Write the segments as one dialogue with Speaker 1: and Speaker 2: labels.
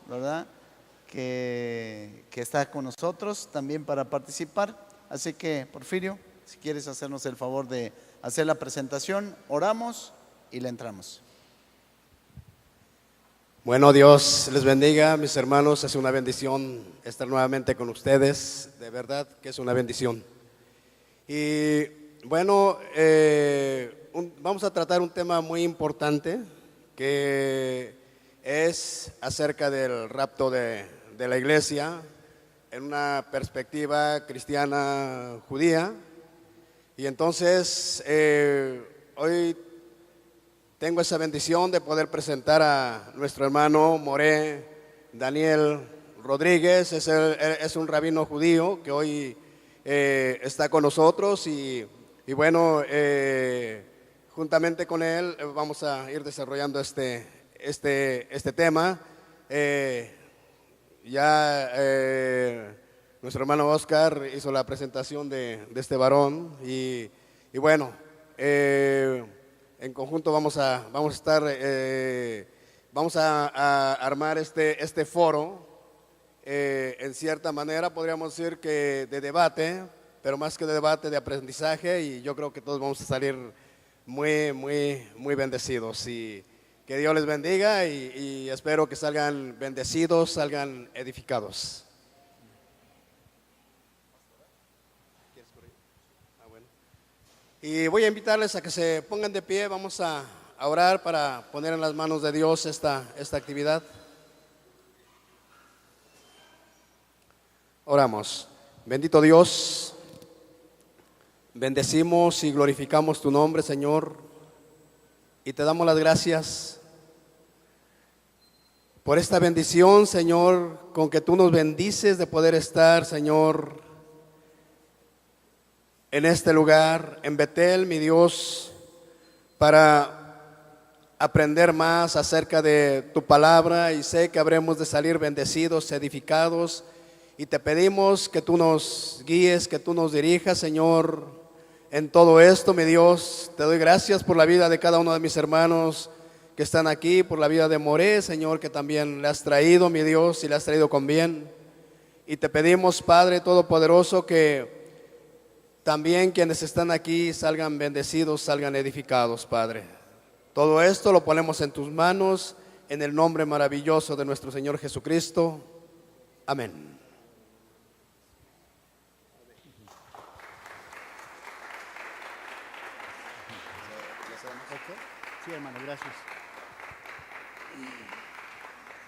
Speaker 1: ¿verdad? Que está con nosotros también para participar. Así que, Porfirio, si quieres hacernos el favor de hacer la presentación, oramos y le entramos.
Speaker 2: Bueno, Dios les bendiga, mis hermanos. Es una bendición estar nuevamente con ustedes. De verdad que es una bendición. Y bueno, vamos a tratar un tema muy importante que es acerca del rapto de la iglesia en una perspectiva cristiana judía. Y entonces hoy tengo esa bendición de poder presentar a nuestro hermano Moré Daniel Rodríguez. Es un rabino judío que hoy está con nosotros y bueno, juntamente con él vamos a ir desarrollando este tema. Nuestro hermano Oscar hizo la presentación de este varón y bueno, en conjunto vamos a armar este foro, en cierta manera podríamos decir que de debate, pero más que de debate, de aprendizaje, y yo creo que todos vamos a salir muy bendecidos. Y que Dios les bendiga y espero que salgan bendecidos, salgan edificados. Y voy a invitarles a que se pongan de pie. Vamos a orar para poner en las manos de Dios esta actividad. Oramos. Bendito Dios, bendecimos y glorificamos tu nombre, Señor, y te damos las gracias por esta bendición, Señor, con que tú nos bendices de poder estar, Señor, en este lugar, en Betel, mi Dios, para aprender más acerca de tu palabra, y sé que habremos de salir bendecidos, edificados, y te pedimos que tú nos guíes, que tú nos dirijas, Señor, en todo esto, mi Dios. Te doy gracias por la vida de cada uno de mis hermanos que están aquí, por la vida de Moré, Señor, que también le has traído, mi Dios, y le has traído con bien. Y te pedimos, Padre Todopoderoso, que también quienes están aquí salgan bendecidos, salgan edificados, Padre. Todo esto lo ponemos en tus manos, en el nombre maravilloso de nuestro Señor Jesucristo. Amén.
Speaker 1: Sí, hermano, gracias.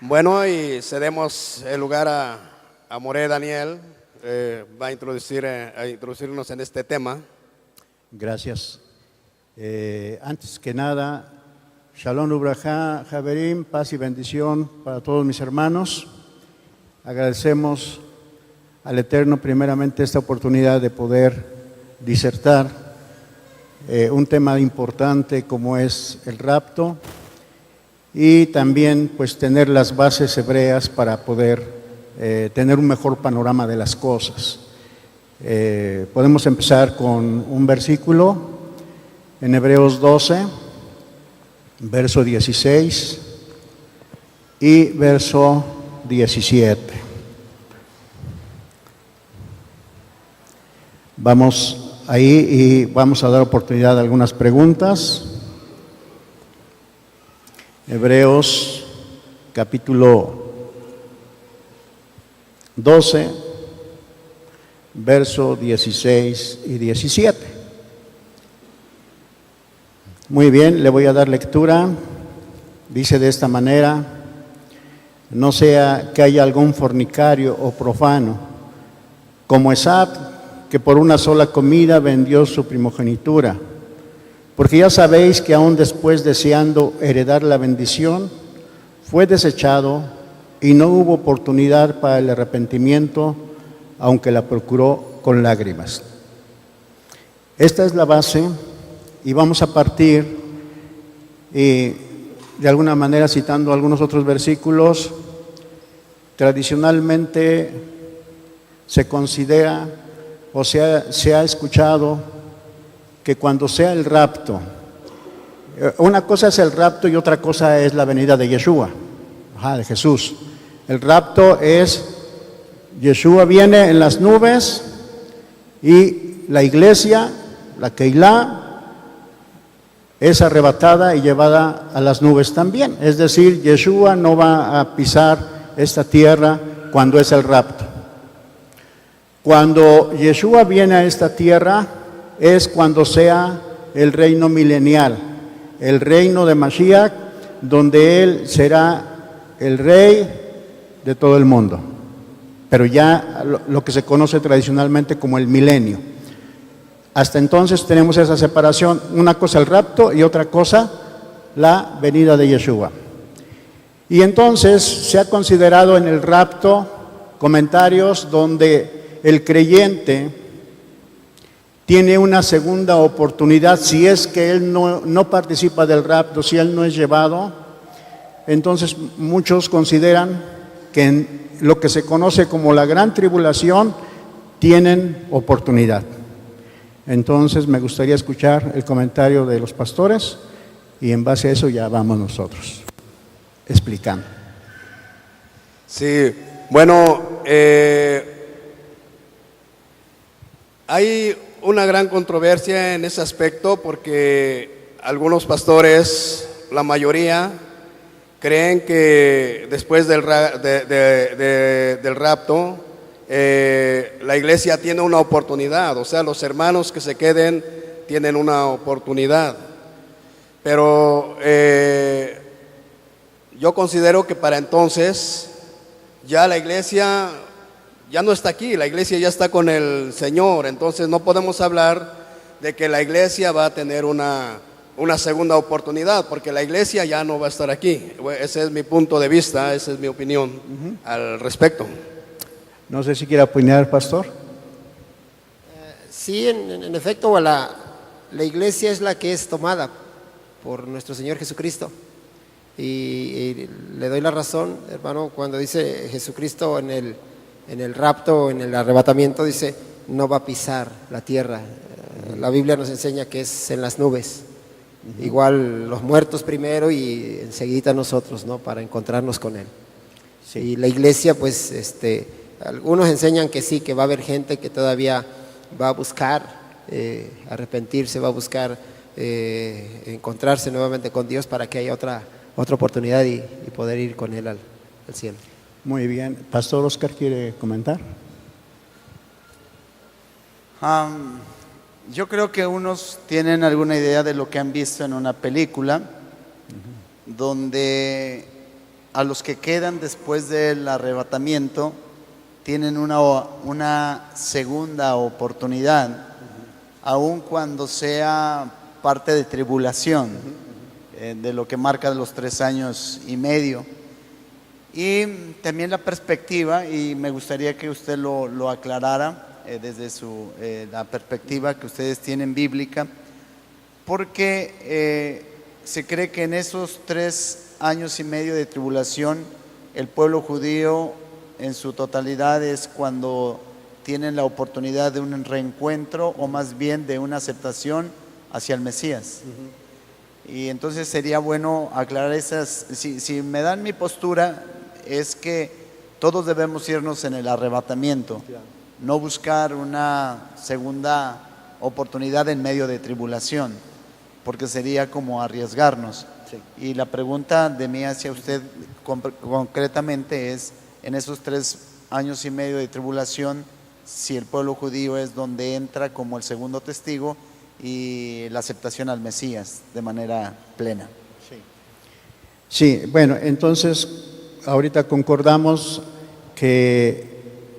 Speaker 2: Bueno, y cedemos el lugar a Moré Daniel. Va a introducirnos en este tema.
Speaker 3: Gracias. Antes que nada, Shalom Ubrajá, Javerim, paz y bendición para todos mis hermanos. Agradecemos al Eterno primeramente esta oportunidad de poder disertar un tema importante como es el rapto, y también pues tener las bases hebreas para poder tener un mejor panorama de las cosas. Podemos empezar con un versículo en Hebreos 12, verso 16 y verso 17. Vamos ahí y vamos a dar oportunidad a algunas preguntas. Hebreos capítulo 12, verso 16 y 17. Muy bien, le voy a dar lectura. Dice de esta manera: no sea que haya algún fornicario o profano, como Esab, que por una sola comida vendió su primogenitura. Porque ya sabéis que aún después, deseando heredar la bendición, fue desechado y no hubo oportunidad para el arrepentimiento, aunque la procuró con lágrimas. Esta es la base, y vamos a partir, de alguna manera citando algunos otros versículos. Tradicionalmente se considera o se ha escuchado que cuando sea el rapto, una cosa es el rapto y otra cosa es la venida de Yeshua, de Jesús. El rapto es, Yeshua viene en las nubes y la iglesia, la Keilah, es arrebatada y llevada a las nubes también. Es decir, Yeshua no va a pisar esta tierra cuando es el rapto. Cuando Yeshua viene a esta tierra es cuando sea el reino milenial, el reino de Mashiach, donde Él será el rey de todo el mundo. Pero ya lo que se conoce tradicionalmente como el milenio. Hasta entonces tenemos esa separación, una cosa el rapto y otra cosa la venida de Yeshua. Y entonces se ha considerado en el rapto comentarios donde el creyente tiene una segunda oportunidad si es que él no participa del rapto, si él no es llevado. Entonces muchos consideran que en lo que se conoce como la gran tribulación tienen oportunidad. Entonces me gustaría escuchar el comentario de los pastores y en base a eso ya vamos nosotros explicando.
Speaker 2: Sí, bueno, hay una gran controversia en ese aspecto porque algunos pastores, la mayoría, creen que después del rapto la iglesia tiene una oportunidad, o sea, los hermanos que se queden tienen una oportunidad. Pero yo considero que para entonces ya la iglesia ya no está aquí, la iglesia ya está con el Señor. Entonces no podemos hablar de que la iglesia va a tener una segunda oportunidad, porque la iglesia ya no va a estar aquí. Ese es mi punto de vista, esa es mi opinión al respecto.
Speaker 3: No sé si quiere opinar, pastor.
Speaker 4: Sí, en efecto, la iglesia es la que es tomada por nuestro Señor Jesucristo. Y le doy la razón, hermano, cuando dice Jesucristo en el rapto, en el arrebatamiento, dice, no va a pisar la tierra. La Biblia nos enseña que es en las nubes. Igual los muertos primero y enseguida nosotros, ¿no? Para encontrarnos con Él. Sí. Y la iglesia, pues, algunos enseñan que sí, que va a haber gente que todavía va a buscar arrepentirse, va a buscar encontrarse nuevamente con Dios para que haya otra oportunidad y poder ir con Él al cielo.
Speaker 3: Muy bien. Pastor Oscar, ¿quiere comentar?
Speaker 1: Yo creo que unos tienen alguna idea de lo que han visto en una película, donde a los que quedan después del arrebatamiento tienen una segunda oportunidad, aun cuando sea parte de tribulación, de lo que marca los 3 años y medio. Y también la perspectiva, y me gustaría que usted lo aclarara desde la perspectiva que ustedes tienen bíblica, porque se cree que en esos 3 años y medio de tribulación el pueblo judío en su totalidad es cuando tienen la oportunidad de un reencuentro o más bien de una aceptación hacia el Mesías. Y entonces sería bueno aclarar esas, si me dan mi postura, es que todos debemos irnos en el arrebatamiento, no buscar una segunda oportunidad en medio de tribulación, porque sería como arriesgarnos. Sí. Y la pregunta de mí hacia usted concretamente es, en esos 3 años y medio de tribulación, si el pueblo judío es donde entra como el segundo testigo y la aceptación al Mesías de manera plena.
Speaker 3: Sí, bueno, entonces ahorita concordamos que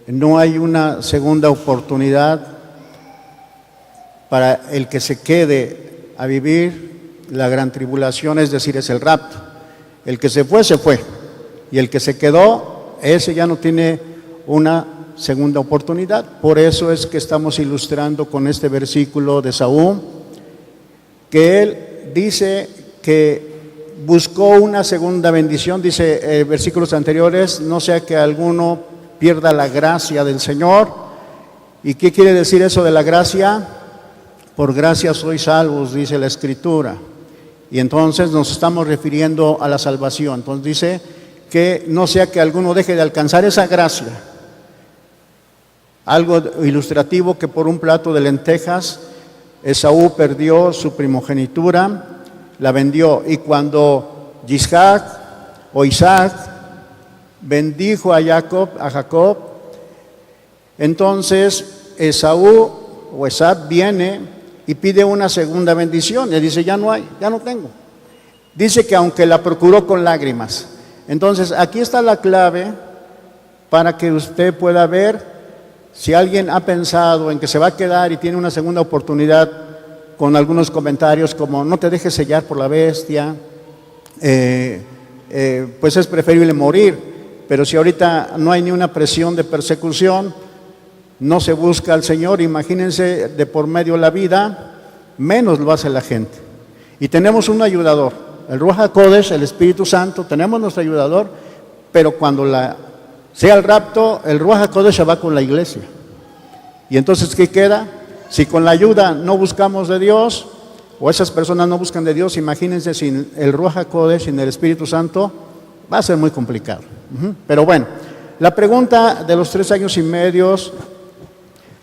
Speaker 3: no hay una segunda oportunidad para el que se quede a vivir la gran tribulación, es decir, es el rapto. El que se fue, y el que se quedó, ese ya no tiene una segunda oportunidad. Por eso es que estamos ilustrando con este versículo de Saúl, que él dice que buscó una segunda bendición, dice versículos anteriores, no sea que alguno pierda la gracia del Señor. ¿Y qué quiere decir eso de la gracia? Por gracia sois salvos, dice la Escritura. Y entonces nos estamos refiriendo a la salvación. Entonces dice que no sea que alguno deje de alcanzar esa gracia. Algo ilustrativo, que por un plato de lentejas Esaú perdió su primogenitura, la vendió, y cuando Isaac bendijo a Jacob, entonces Esab viene y pide una segunda bendición. Le dice, ya no hay, ya no tengo. Dice que aunque la procuró con lágrimas. Entonces, aquí está la clave para que usted pueda ver si alguien ha pensado en que se va a quedar y tiene una segunda oportunidad, con algunos comentarios como no te dejes sellar por la bestia, pues es preferible morir. Pero si ahorita no hay ni una presión de persecución, no se busca al Señor, imagínense de por medio de la vida, menos lo hace la gente. Y tenemos un ayudador, el Ruach HaKodesh, el Espíritu Santo, tenemos nuestro ayudador, pero cuando sea el rapto, el Ruach HaKodesh va con la iglesia. Y entonces, ¿qué queda? Si con la ayuda no buscamos de Dios, o esas personas no buscan de Dios, imagínense sin el Ruach HaKodesh, sin el Espíritu Santo, va a ser muy complicado. Pero bueno, la pregunta de los 3 años y medio,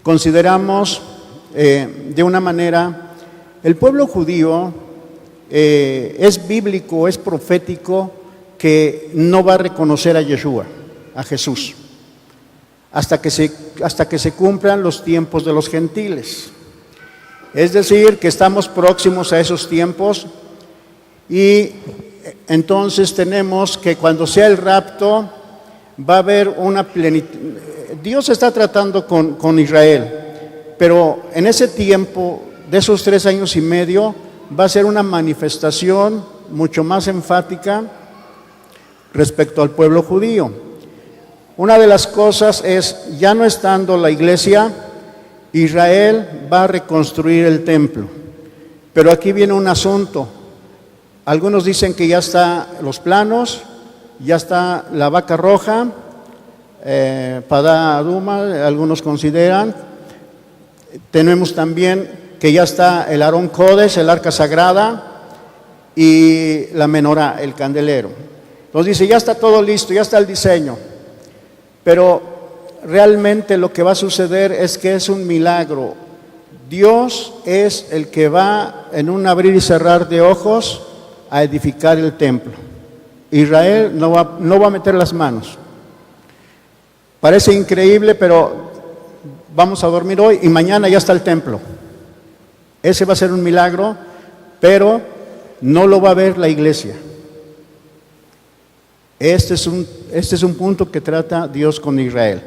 Speaker 3: consideramos de una manera, el pueblo judío es bíblico, es profético, que no va a reconocer a Yeshua, a Jesús, hasta que se cumplan los tiempos de los gentiles. Es decir, que estamos próximos a esos tiempos, y entonces tenemos que cuando sea el rapto va a haber una plenitud. Dios está tratando con Israel, pero en ese tiempo de esos 3 años y medio va a ser una manifestación mucho más enfática respecto al pueblo judío. Una de las cosas es, ya no estando la iglesia, Israel va a reconstruir el templo. Pero aquí viene un asunto. Algunos dicen que ya están los planos, ya está la vaca roja, Padá Aduma, algunos consideran. Tenemos también que ya está el Aarón Kodesh, el arca sagrada, y la menorá, el candelero. Entonces dice, ya está todo listo, ya está el diseño. Pero realmente lo que va a suceder es que es un milagro. Dios es el que va en un abrir y cerrar de ojos a edificar el templo. Israel no va a meter las manos. Parece increíble, pero vamos a dormir hoy y mañana ya está el templo. Ese va a ser un milagro, pero no lo va a ver la iglesia. Este es un punto que trata Dios con Israel.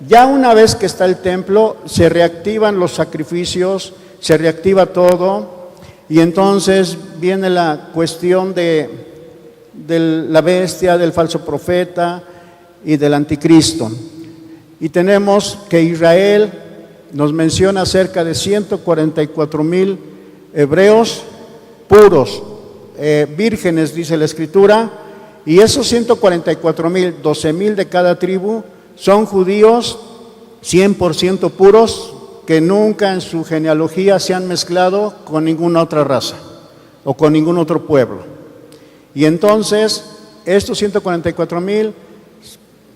Speaker 3: Ya una vez que está el templo, se reactivan los sacrificios, se reactiva todo, y entonces viene la cuestión de la bestia, del falso profeta y del anticristo. Y tenemos que Israel nos menciona cerca de 144,000 hebreos puros, vírgenes, dice la Escritura, y esos 144,000, 12,000 de cada tribu, son judíos 100% puros, que nunca en su genealogía se han mezclado con ninguna otra raza o con ningún otro pueblo. Y entonces, estos 144,000,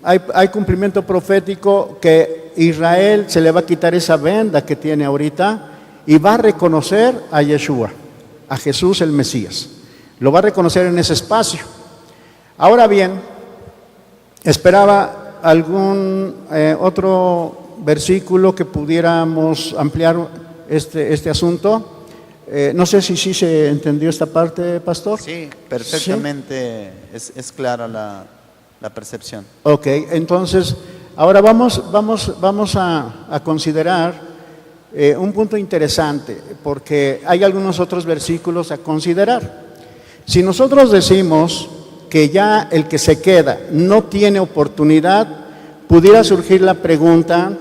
Speaker 3: hay cumplimiento profético que Israel se le va a quitar esa venda que tiene ahorita y va a reconocer a Yeshua, a Jesús el Mesías. Lo va a reconocer en ese espacio. Ahora bien, esperaba algún otro versículo que pudiéramos ampliar este asunto. No sé si sí se entendió esta parte, pastor.
Speaker 1: Sí, perfectamente. ¿Sí? Es clara la percepción.
Speaker 3: Ok, entonces ahora vamos a considerar un punto interesante, porque hay algunos otros versículos a considerar. Si nosotros decimos que ya el que se queda no tiene oportunidad, pudiera surgir la pregunta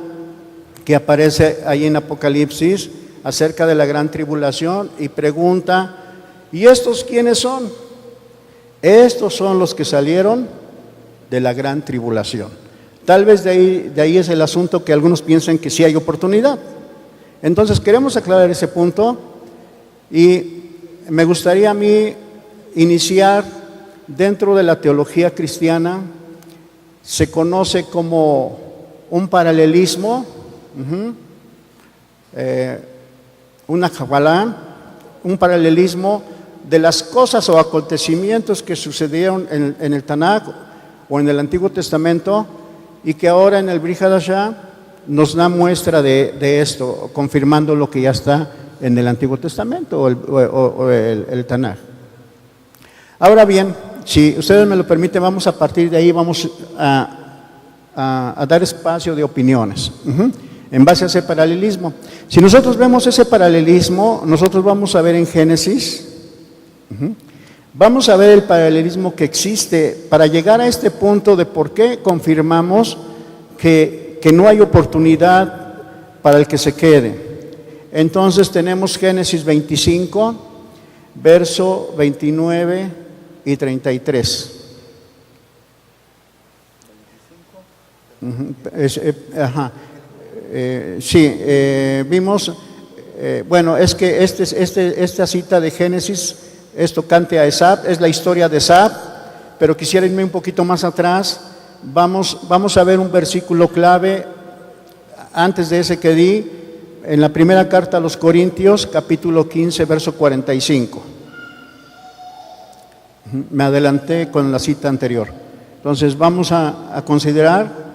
Speaker 3: que aparece ahí en Apocalipsis acerca de la gran tribulación, y pregunta, ¿y estos quiénes son? Estos son los que salieron de la gran tribulación. Tal vez de ahí es el asunto, que algunos piensan que sí hay oportunidad. Entonces queremos aclarar ese punto, y me gustaría a mí iniciar dentro de la teología cristiana se conoce como un paralelismo, una jabalá, un paralelismo de las cosas o acontecimientos que sucedieron en el Tanakh o en el Antiguo Testamento y que ahora en el Brit Hadashah nos da muestra de esto, confirmando lo que ya está en el Antiguo Testamento o el Tanakh. Ahora bien, si ustedes me lo permiten, vamos a partir de ahí, vamos a dar espacio de opiniones en base a ese paralelismo. Si nosotros vemos ese paralelismo, nosotros vamos a ver en Génesis, vamos a ver el paralelismo que existe para llegar a este punto de por qué confirmamos que no hay oportunidad para el que se quede. Entonces tenemos Génesis 25, verso 29 y 33. Vimos, bueno, es que esta cita de Génesis es tocante a Esab, es la historia de Esab, pero quisiera irme un poquito más atrás. Vamos a ver un versículo clave antes de ese que di, en la primera carta a los Corintios, capítulo 15, verso 45. Me adelanté con la cita anterior. Entonces vamos a considerar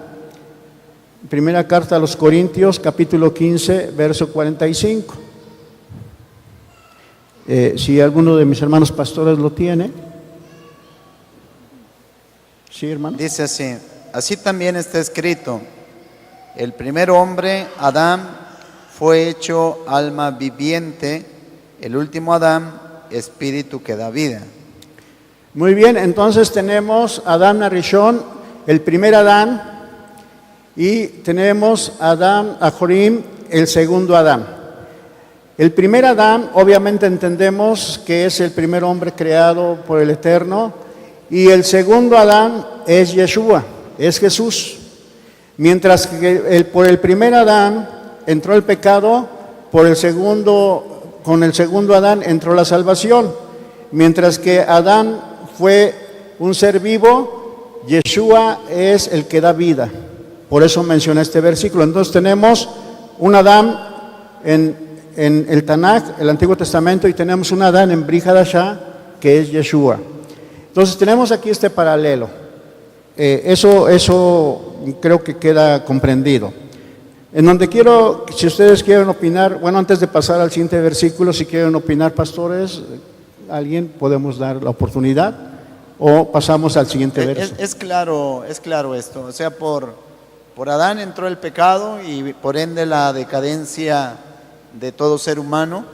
Speaker 3: primera carta a los Corintios, capítulo 15, verso 45. Si alguno de mis hermanos pastores lo tiene. Sí, hermano.
Speaker 1: Dice así: así también está escrito, el primer hombre, Adán, fue hecho alma viviente, el último Adán, espíritu que da vida.
Speaker 3: Muy bien, entonces tenemos Adán Arishon, el primer Adán, y tenemos Adán Ajorim, el segundo Adán. El primer Adán, obviamente entendemos que es el primer hombre creado por el Eterno, y el segundo Adán es Yeshua, es Jesús. Mientras que por el primer Adán entró el pecado, con el segundo Adán entró la salvación. Mientras que Adán fue un ser vivo, Yeshua es el que da vida. Por eso mencioné este versículo. Entonces tenemos un Adán en el Tanakh, el Antiguo Testamento, y tenemos un Adán en Brit Hadashah, que es Yeshua. Entonces tenemos aquí este paralelo. Eso creo que queda comprendido. En donde quiero, si ustedes quieren opinar, bueno, antes de pasar al siguiente versículo, si quieren opinar, pastores, alguien, podemos dar la oportunidad, o pasamos al siguiente verso.
Speaker 1: Es claro esto, o sea, por Adán entró el pecado y por ende la decadencia de todo ser humano,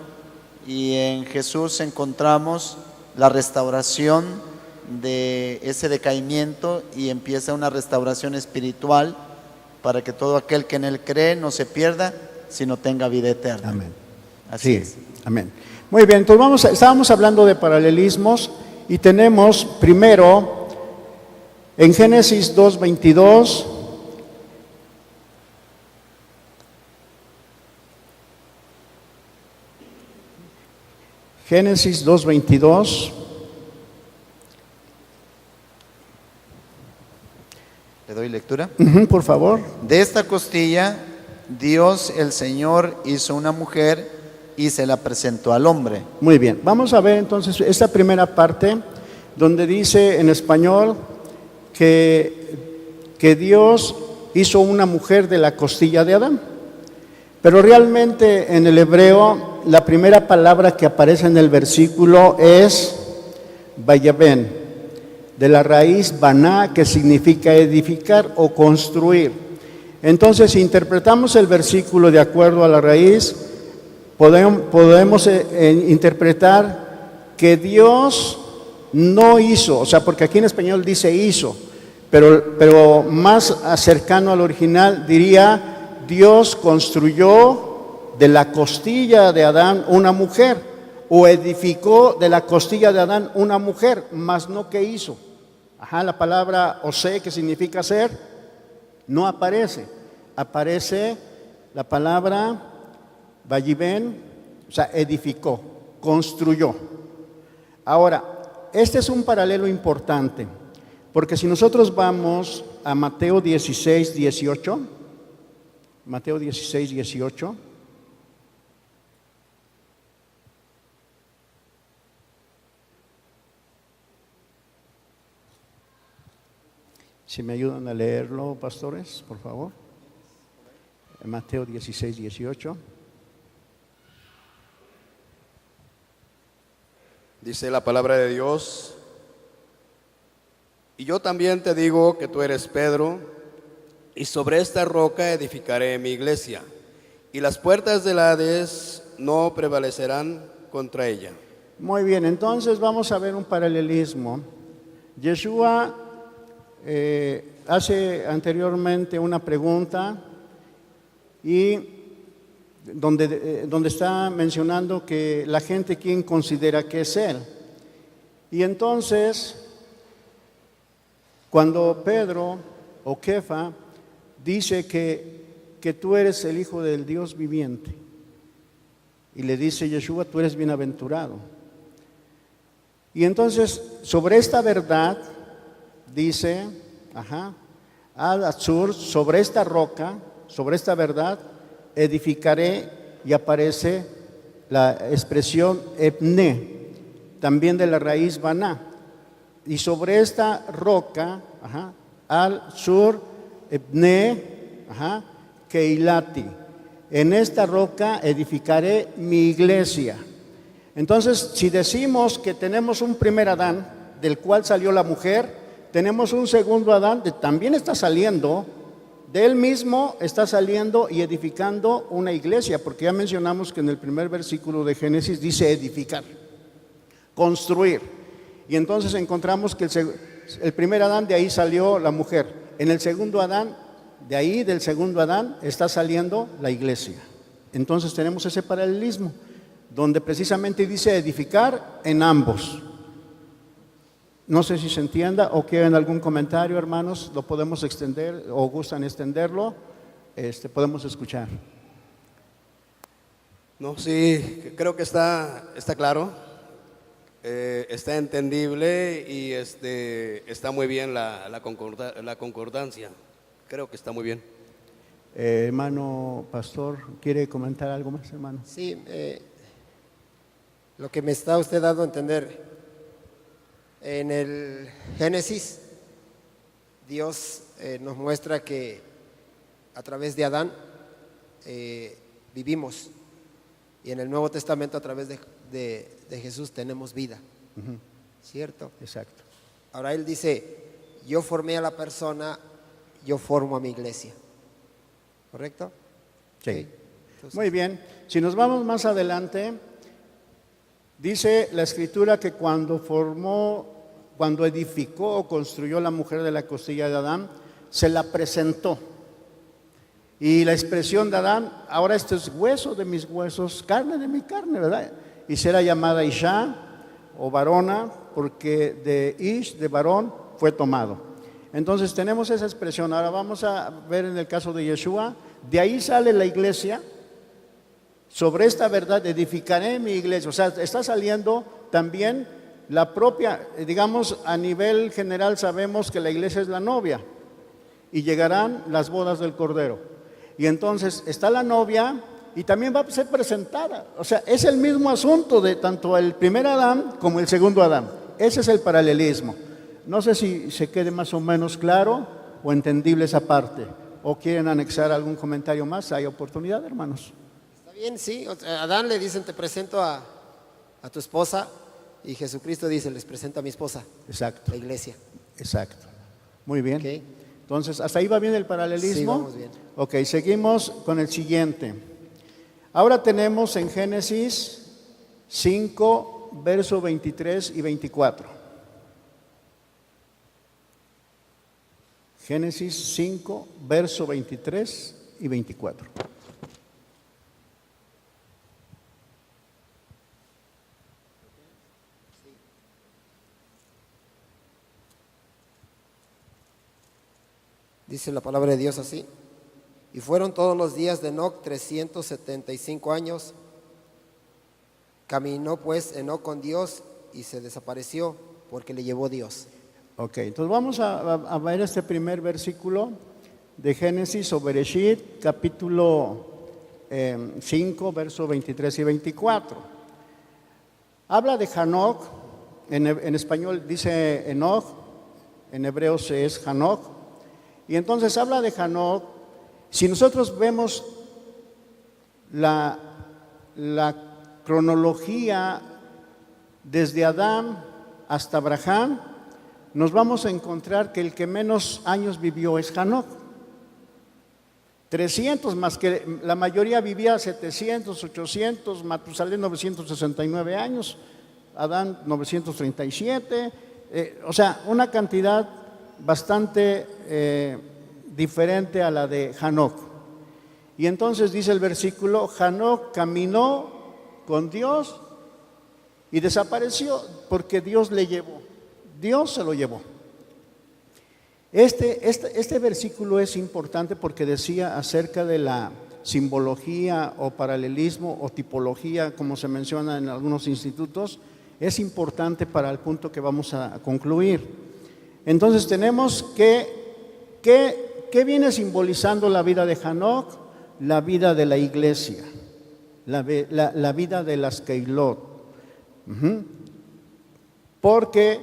Speaker 1: y en Jesús encontramos la restauración de ese decaimiento y empieza una restauración espiritual para que todo aquel que en él cree no se pierda, sino tenga vida eterna.
Speaker 3: Amén.
Speaker 1: Así
Speaker 3: Sí,
Speaker 1: es.
Speaker 3: amén. Muy bien, entonces estábamos hablando de paralelismos y tenemos primero en Génesis 2:22. Génesis 2:22.
Speaker 1: ¿Le doy lectura?
Speaker 3: Por favor.
Speaker 1: De esta costilla, Dios el Señor hizo una mujer y se la presentó al hombre.
Speaker 3: Muy bien, vamos a ver entonces esta primera parte donde dice en español que Dios hizo una mujer de la costilla de Adán. Pero realmente en el hebreo la primera palabra que aparece en el versículo es Vayaben, de la raíz baná, que significa edificar o construir. Entonces, si interpretamos el versículo de acuerdo a la raíz, podemos interpretar que Dios no hizo, o sea, porque aquí en español dice hizo, pero más cercano al original diría Dios construyó de la costilla de Adán una mujer, o edificó de la costilla de Adán una mujer, mas no que hizo. La palabra osé, que significa hacer, no aparece. Aparece la palabra vayiben, o sea, edificó, construyó. Ahora, este es un paralelo importante, porque si nosotros vamos a Mateo 16, 18, Mateo 16, 18, si me ayudan a leerlo, pastores, por favor. Mateo 16, 18.
Speaker 2: Dice la palabra de Dios: y yo también te digo que tú eres Pedro, y sobre esta roca edificaré mi iglesia, y las puertas del Hades no prevalecerán contra ella.
Speaker 3: Muy bien, entonces vamos a ver un paralelismo. Yeshua hace anteriormente una pregunta y donde está mencionando que la gente quién considera que es Él. Y entonces, cuando Pedro o Kefa dice que tú eres el Hijo del Dios viviente, y le dice Yeshua, tú eres bienaventurado. Y entonces, sobre esta verdad, dice, Al Azur, sobre esta roca, sobre esta verdad, edificaré, y aparece la expresión Ebne, también de la raíz Baná. Y sobre esta roca, Al Sur, Ebne, Keilati. En esta roca edificaré mi iglesia. Entonces, si decimos que tenemos un primer Adán, del cual salió la mujer, tenemos un segundo Adán, que también está saliendo, de él mismo está saliendo y edificando una iglesia, porque ya mencionamos que en el primer versículo de Génesis dice edificar, construir. Y entonces encontramos que el primer Adán, de ahí salió la mujer. En el segundo Adán, de ahí del segundo Adán, está saliendo la iglesia. Entonces tenemos ese paralelismo, donde precisamente dice edificar en ambos. No sé si se entienda o quieren algún comentario, hermanos, lo podemos extender o gustan extenderlo, podemos escuchar.
Speaker 2: No, sí, creo que está claro, está entendible y está muy bien la concordancia. Creo que está muy bien.
Speaker 3: Hermano pastor, ¿quiere comentar algo más, hermano?
Speaker 4: Sí, lo que me está usted dando a entender, en el Génesis, Dios nos muestra que a través de Adán vivimos, y en el Nuevo Testamento a través de Jesús tenemos vida, ¿cierto?
Speaker 3: Exacto.
Speaker 4: Ahora Él dice, yo formé a la persona, yo formo a mi iglesia, ¿correcto?
Speaker 3: Sí.
Speaker 4: Okay. Entonces,
Speaker 3: Muy bien, si nos vamos más adelante, dice la Escritura que cuando edificó o construyó la mujer de la costilla de Adán, se la presentó. Y la expresión de Adán, ahora esto es hueso de mis huesos, carne de mi carne, ¿verdad? Y será llamada Isha o varona, porque de Ish, de varón, fue tomado. Entonces tenemos esa expresión. Ahora vamos a ver en el caso de Yeshua, de ahí sale la iglesia. Sobre esta verdad edificaré mi iglesia. O sea, está saliendo también la propia, digamos, a nivel general sabemos que la iglesia es la novia y llegarán las bodas del Cordero. Y entonces está la novia y también va a ser presentada. O sea, es el mismo asunto de tanto el primer Adán como el segundo Adán. Ese es el paralelismo. No sé si se quede más o menos claro o entendible esa parte. ¿O quieren anexar algún comentario más? Hay oportunidad, hermanos.
Speaker 4: está bien, sí. A Adán le dicen, te presento a tu esposa, y Jesucristo dice, les presento a mi esposa,
Speaker 3: Exacto,
Speaker 4: la iglesia.
Speaker 3: exacto. Muy bien.
Speaker 4: Ok.
Speaker 3: Entonces, ¿hasta ahí va bien el paralelismo?
Speaker 4: Sí, vamos bien.
Speaker 3: Ok, seguimos con el siguiente. Ahora tenemos en Génesis 5, versos 23 y 24. Génesis 5, verso 23 y 24.
Speaker 4: Dice la palabra de Dios así: y fueron todos los días de Enoc 375 años. Caminó pues Enoc con Dios y se desapareció porque le llevó Dios.
Speaker 3: Ok, entonces vamos a ver este primer versículo de Génesis o Bereshit, capítulo 5, versos 23 y 24. Habla de Hanoc, en español dice Enoch, en hebreo es Hanoc, y entonces habla de Hanoc. Si nosotros vemos la cronología desde Adán hasta Abraham, nos vamos a encontrar que el que menos años vivió es Hanoc. 300, más que la mayoría vivía 700, 800, Matusalén 969 años, Adán 937, o sea, una cantidad bastante diferente a la de Hanoc. Y entonces dice el versículo, Hanoc caminó con Dios y desapareció porque Dios le llevó, Dios se lo llevó. Este versículo es importante porque decía acerca de la simbología o paralelismo o tipología, como se menciona en algunos institutos. Es importante para el punto que vamos a concluir. Entonces tenemos ¿qué viene simbolizando la vida de Hanoc? La vida de la iglesia, la vida de las Keilot. Porque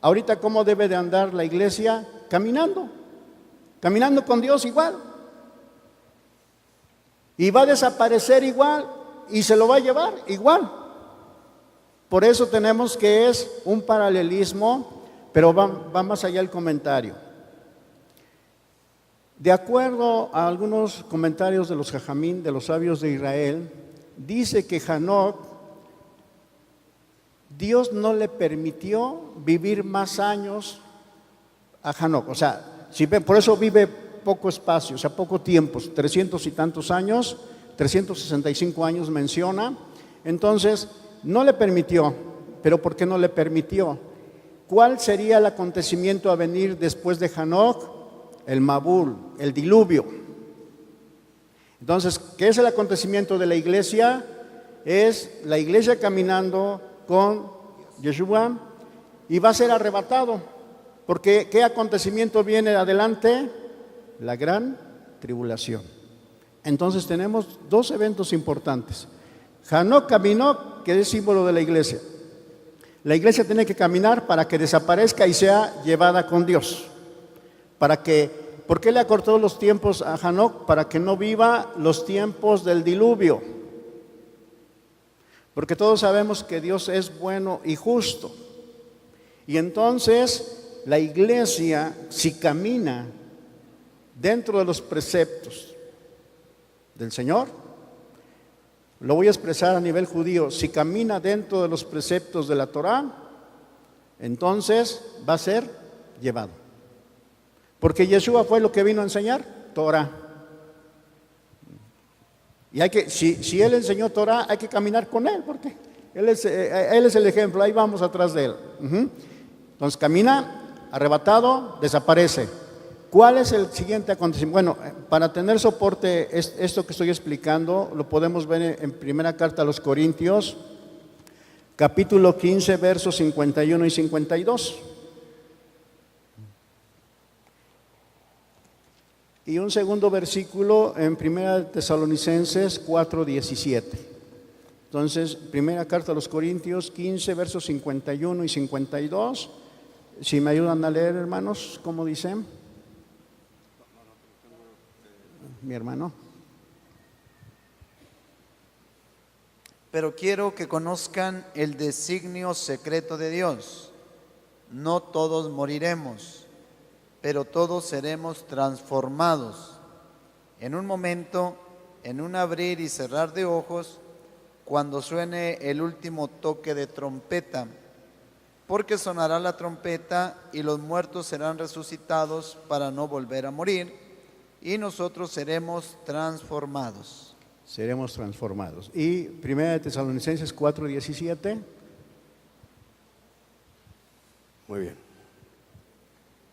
Speaker 3: ahorita, ¿cómo debe de andar la iglesia? Caminando con Dios igual. Y va a desaparecer igual y se lo va a llevar igual. Por eso tenemos que es un paralelismo, pero va más allá el comentario. De acuerdo a algunos comentarios de los Jajamín, de los sabios de Israel, dice que Hanoc, Dios no le permitió vivir más años a Hanoc. O sea, por eso vive poco espacio, o sea, poco tiempo, 300 y tantos años, 365 años menciona. Entonces, no le permitió. ¿Pero por qué no le permitió? ¿Cuál sería el acontecimiento a venir después de Hanoc? El Mabul, el diluvio. Entonces, ¿qué es el acontecimiento de la iglesia? Es la iglesia caminando con Yeshua y va a ser arrebatado. Porque ¿qué acontecimiento viene adelante? La gran tribulación. Entonces tenemos dos eventos importantes. Hanoc caminó, que es símbolo de la iglesia. La iglesia tiene que caminar para que desaparezca y sea llevada con Dios. ¿Por qué le acortó los tiempos a Hanoc? Para que no viva los tiempos del diluvio. Porque todos sabemos que Dios es bueno y justo. Y entonces la iglesia, si camina dentro de los preceptos del Señor, lo voy a expresar a nivel judío, si camina dentro de los preceptos de la Torá, entonces va a ser llevado. Porque Yeshua fue lo que vino a enseñar, Torá. Y si Él enseñó Torá, hay que caminar con Él, porque Él es el ejemplo, ahí vamos atrás de Él. Entonces camina, arrebatado, desaparece. ¿Cuál es el siguiente acontecimiento? Bueno, para tener soporte, esto que estoy explicando, lo podemos ver en primera carta a los Corintios, capítulo 15, versos 51 y 52. Y un segundo versículo en primera Tesalonicenses 4, 17. Entonces, primera carta a los Corintios 15, versos 51 y 52. Si me ayudan a leer, hermanos, ¿cómo dicen? Mi hermano.
Speaker 1: Pero quiero que conozcan el designio secreto de Dios. No todos moriremos, pero todos seremos transformados. En un momento, en un abrir y cerrar de ojos, cuando suene el último toque de trompeta. Porque sonará la trompeta y los muertos serán resucitados para no volver a morir, y nosotros seremos transformados.
Speaker 3: Seremos transformados. Y primera Tesalonicenses 4, 17.
Speaker 2: Muy bien.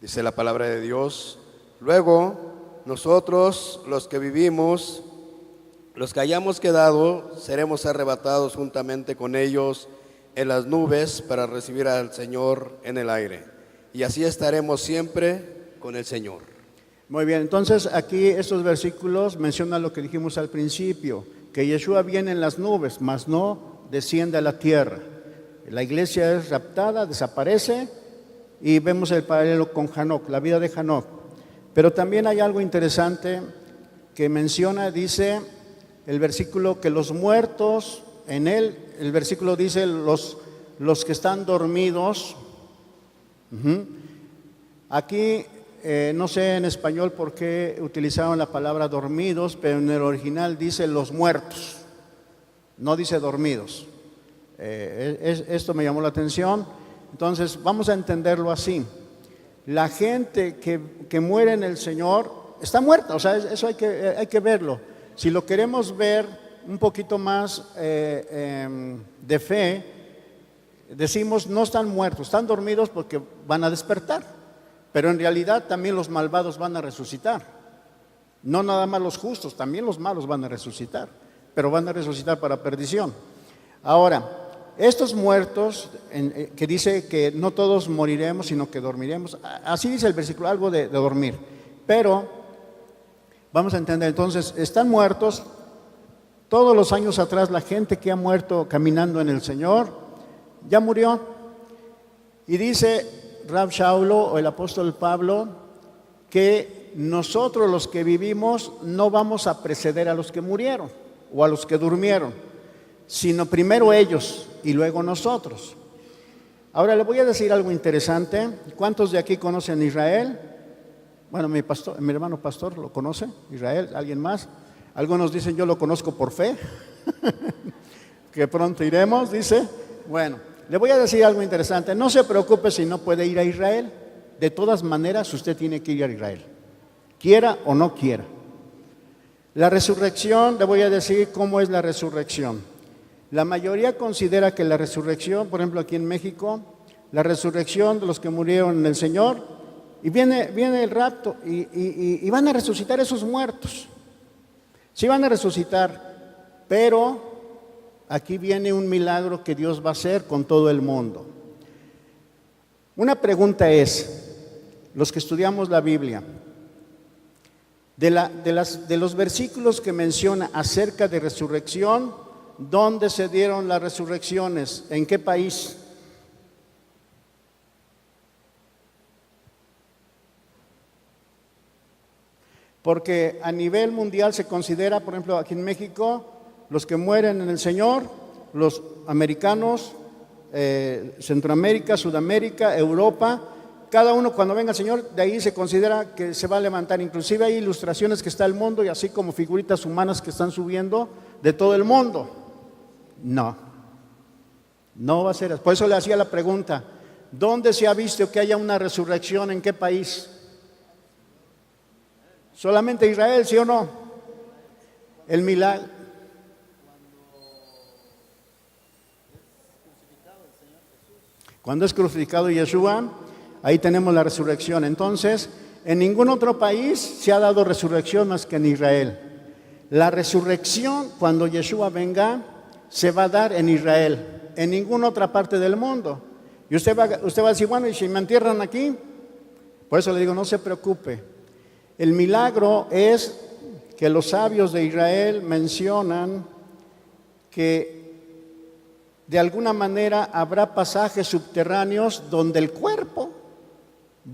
Speaker 2: Dice la palabra de Dios: luego nosotros, los que vivimos, los que hayamos quedado, seremos arrebatados juntamente con ellos en las nubes para recibir al Señor en el aire. Y así estaremos siempre con el Señor.
Speaker 3: Muy bien, entonces aquí estos versículos mencionan lo que dijimos al principio, que Yeshua viene en las nubes, mas no desciende a la tierra. La iglesia es raptada, desaparece, y vemos el paralelo con Hanoc, la vida de Hanoc. Pero también hay algo interesante que menciona, dice el versículo, que los muertos en él, el versículo dice los que están dormidos. Aquí no sé en español por qué utilizaron la palabra dormidos, pero en el original dice los muertos, no dice dormidos. Esto me llamó la atención. Entonces vamos a entenderlo así: la gente que muere en el Señor está muerta, o sea, eso hay que verlo. Si lo queremos ver un poquito más de fe, decimos no están muertos, están dormidos porque van a despertar, pero en realidad también los malvados van a resucitar. No nada más los justos, también los malos van a resucitar, pero van a resucitar para perdición. Ahora, estos muertos, que dice que no todos moriremos, sino que dormiremos, así dice el versículo, algo de dormir. Pero vamos a entender, entonces, están muertos. Todos los años atrás la gente que ha muerto caminando en el Señor ya murió. Y dice Rab Shaulo, o el apóstol Pablo, que nosotros los que vivimos no vamos a preceder a los que murieron o a los que durmieron, sino primero ellos y luego nosotros. Ahora le voy a decir algo interesante. ¿Cuántos de aquí conocen a Israel? Bueno, mi hermano pastor lo conoce, Israel. ¿Alguien más? Algunos dicen yo lo conozco por fe, que pronto iremos, dice. Bueno, le voy a decir algo interesante. No se preocupe si no puede ir a Israel. De todas maneras, usted tiene que ir a Israel, quiera o no quiera. La resurrección, le voy a decir cómo es la resurrección. La mayoría considera que la resurrección, por ejemplo aquí en México, la resurrección de los que murieron en el Señor, y viene el rapto y van a resucitar esos muertos. Sí van a resucitar, pero aquí viene un milagro que Dios va a hacer con todo el mundo. Una pregunta es, los que estudiamos la Biblia, de los versículos que menciona acerca de resurrección, ¿dónde se dieron las resurrecciones? ¿En qué país? Porque a nivel mundial se considera, por ejemplo, aquí en México, los que mueren en el Señor, los americanos, Centroamérica, Sudamérica, Europa, cada uno cuando venga el Señor, de ahí se considera que se va a levantar. Inclusive hay ilustraciones que está el mundo y así como figuritas humanas que están subiendo de todo el mundo. No va a ser así. Por eso le hacía la pregunta, ¿dónde se ha visto que haya una resurrección? ¿En qué país? ¿Solamente Israel, sí o no? El milagro. Cuando es crucificado Yeshua, ahí tenemos la resurrección. Entonces, en ningún otro país se ha dado resurrección más que en Israel. La resurrección, cuando Yeshua venga, se va a dar en Israel, en ninguna otra parte del mundo. Y usted va a decir, bueno, ¿y si me entierran aquí? Por eso le digo, no se preocupe. El milagro es que los sabios de Israel mencionan que de alguna manera habrá pasajes subterráneos donde el cuerpo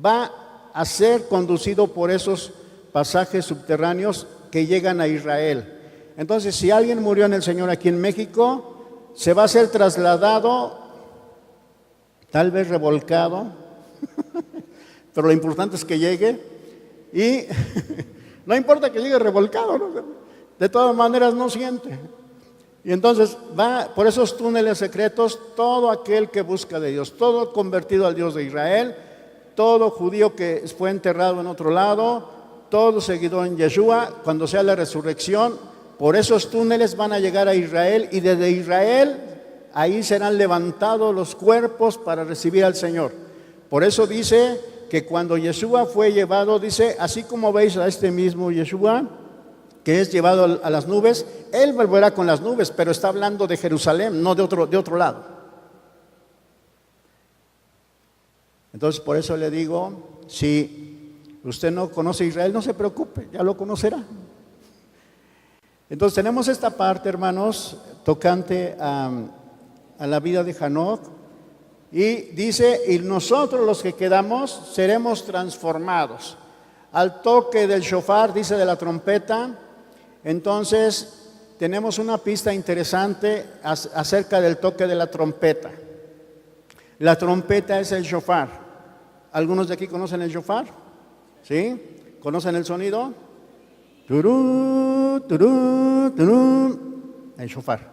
Speaker 3: va a ser conducido por esos pasajes subterráneos que llegan a Israel. Entonces, si alguien murió en el Señor aquí en México, se va a ser trasladado, tal vez revolcado, pero lo importante es que llegue y no importa que llegue revolcado, ¿no? De todas maneras no siente. Y entonces va por esos túneles secretos todo aquel que busca de Dios, todo convertido al Dios de Israel, todo judío que fue enterrado en otro lado, todo seguidor en Yeshua, cuando sea la resurrección, por esos túneles van a llegar a Israel y desde Israel ahí serán levantados los cuerpos para recibir al Señor. Por eso dice que cuando Yeshua fue llevado, dice, así como veis a este mismo Yeshua, que es llevado a las nubes, Él volverá con las nubes, pero está hablando de Jerusalén, no de otro lado. Entonces, por eso le digo, si usted no conoce a Israel, no se preocupe, ya lo conocerá. Entonces, tenemos esta parte, hermanos, tocante a la vida de Hanoc. Y dice, y nosotros los que quedamos seremos transformados. Al toque del shofar, dice, de la trompeta. Entonces, tenemos una pista interesante acerca del toque de la trompeta. La trompeta es el shofar. ¿Algunos de aquí conocen el shofar? ¿Sí? ¿Conocen el sonido? Turú, turú, turú. El shofar.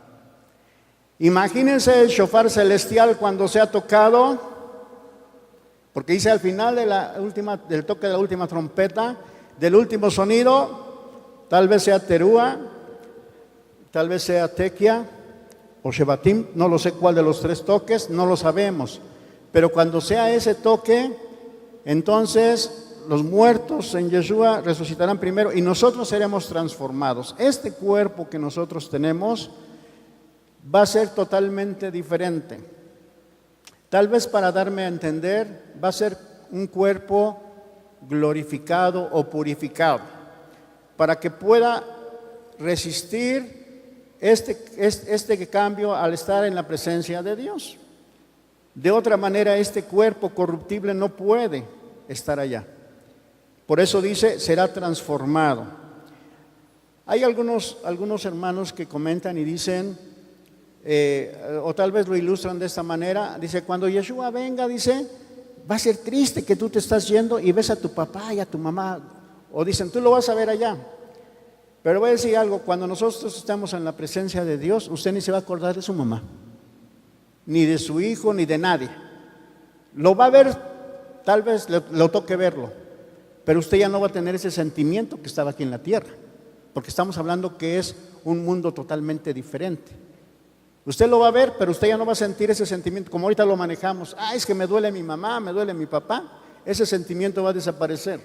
Speaker 3: Imagínense el shofar celestial cuando sea tocado, porque dice al final del toque de la última trompeta, del último sonido, tal vez sea terúa, tal vez sea tequia o shebatim, no lo sé cuál de los tres toques, no lo sabemos. Pero cuando sea ese toque, entonces los muertos en Yeshua resucitarán primero y nosotros seremos transformados. Este cuerpo que nosotros tenemos va a ser totalmente diferente. Tal vez para darme a entender, va a ser un cuerpo glorificado o purificado, para que pueda resistir este cambio al estar en la presencia de Dios. De otra manera, este cuerpo corruptible no puede estar allá. Por eso dice, será transformado. Hay algunos hermanos que comentan y dicen, o tal vez lo ilustran de esta manera, dice, cuando Yeshua venga, dice, va a ser triste que tú te estás yendo y ves a tu papá y a tu mamá, o dicen, tú lo vas a ver allá. Pero voy a decir algo, cuando nosotros estamos en la presencia de Dios, usted ni se va a acordar de su mamá, ni de su hijo, ni de nadie. Lo va a ver, tal vez lo toque verlo, pero usted ya no va a tener ese sentimiento que estaba aquí en la tierra, porque estamos hablando que es un mundo totalmente diferente. Usted lo va a ver, pero usted ya no va a sentir ese sentimiento, como ahorita lo manejamos. Es que me duele mi mamá, me duele mi papá. Ese sentimiento va a desaparecer.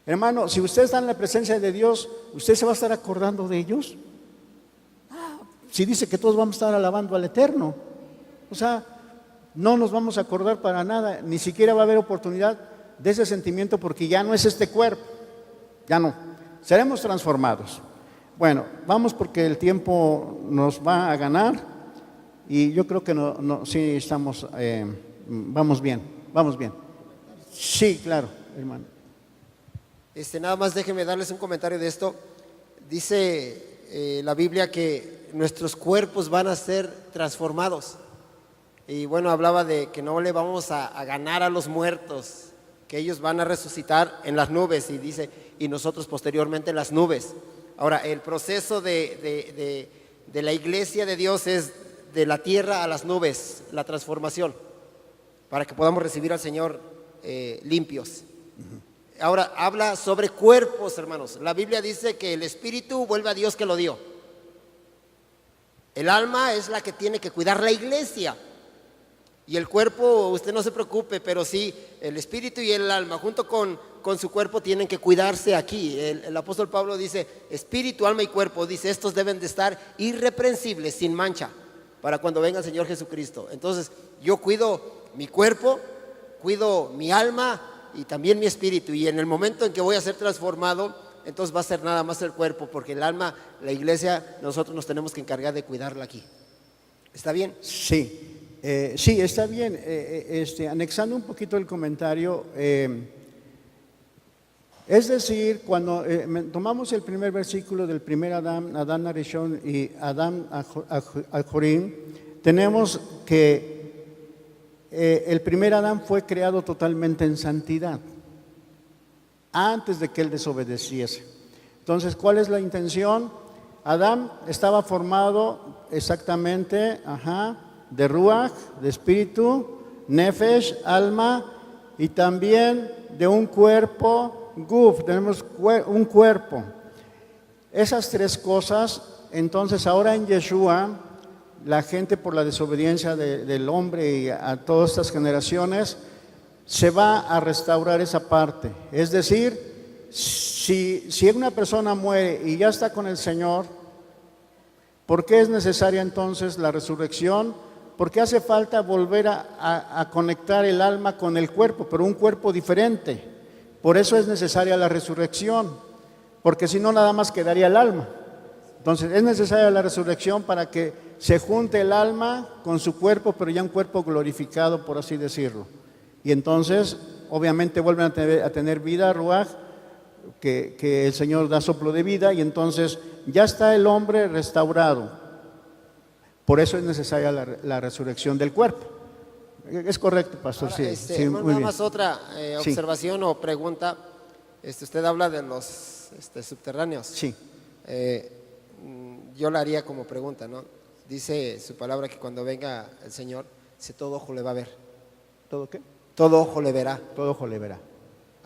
Speaker 3: Hermano, si usted está en la presencia de Dios, ¿usted se va a estar acordando de ellos? Si dice que todos vamos a estar alabando al Eterno. O sea, no nos vamos a acordar para nada, ni siquiera va a haber oportunidad de ese sentimiento porque ya no es este cuerpo. Ya no. Seremos transformados. Bueno, vamos porque el tiempo nos va a ganar y yo creo que sí estamos, vamos bien. Sí, claro, hermano.
Speaker 4: Nada más déjenme darles un comentario de esto. Dice la Biblia que nuestros cuerpos van a ser transformados. Y bueno, hablaba de que no le vamos a ganar a los muertos, que ellos van a resucitar en las nubes, y dice, y nosotros posteriormente en las nubes. Ahora, el proceso de la iglesia de Dios es de la tierra a las nubes, la transformación, para que podamos recibir al Señor limpios. Ahora, habla sobre cuerpos, hermanos. La Biblia dice que el espíritu vuelve a Dios que lo dio. El alma es la que tiene que cuidar la iglesia. Y el cuerpo, usted no se preocupe, pero sí, el espíritu y el alma, junto con su cuerpo, tienen que cuidarse aquí. El apóstol Pablo dice, espíritu, alma y cuerpo, dice, estos deben de estar irreprensibles, sin mancha, para cuando venga el Señor Jesucristo. Entonces, yo cuido mi cuerpo, cuido mi alma y también mi espíritu. Y en el momento en que voy a ser transformado, entonces va a ser nada más el cuerpo, porque el alma, la iglesia, nosotros nos tenemos que encargar de cuidarla aquí. ¿Está bien?
Speaker 3: Sí. Sí, está bien. Anexando un poquito el comentario, es decir, cuando tomamos el primer versículo del primer Adán Arishon y Adán Ajorim, tenemos que el primer Adán fue creado totalmente en santidad, antes de que él desobedeciese. Entonces, ¿cuál es la intención? Adán estaba formado exactamente, de ruach, de espíritu, nefesh, alma, y también de un cuerpo, guf, tenemos un cuerpo. Esas tres cosas, entonces ahora en Yeshua, la gente por la desobediencia del hombre y a todas estas generaciones, se va a restaurar esa parte. Es decir, si una persona muere y ya está con el Señor, ¿por qué es necesaria entonces la resurrección? porque hace falta volver a conectar el alma con el cuerpo, pero un cuerpo diferente. Por eso es necesaria la resurrección, porque si no nada más quedaría el alma. Entonces es necesaria la resurrección para que se junte el alma con su cuerpo, pero ya un cuerpo glorificado, por así decirlo. Y entonces obviamente vuelven a tener vida, ruaj, que el Señor da soplo de vida, y entonces ya está el hombre restaurado. Por eso es necesaria la resurrección del cuerpo. Es correcto, pastor.
Speaker 4: Ahora,
Speaker 3: Sí,
Speaker 4: hermano,
Speaker 3: muy
Speaker 4: nada
Speaker 3: bien.
Speaker 4: más otra
Speaker 3: Sí.
Speaker 4: observación o pregunta. Usted habla de los subterráneos.
Speaker 3: Sí,
Speaker 4: Yo la haría como pregunta, ¿no? Dice su palabra que cuando venga el Señor, dice, todo ojo le va a ver.
Speaker 3: ¿todo qué?
Speaker 4: Todo ojo le verá.
Speaker 3: Todo ojo le verá.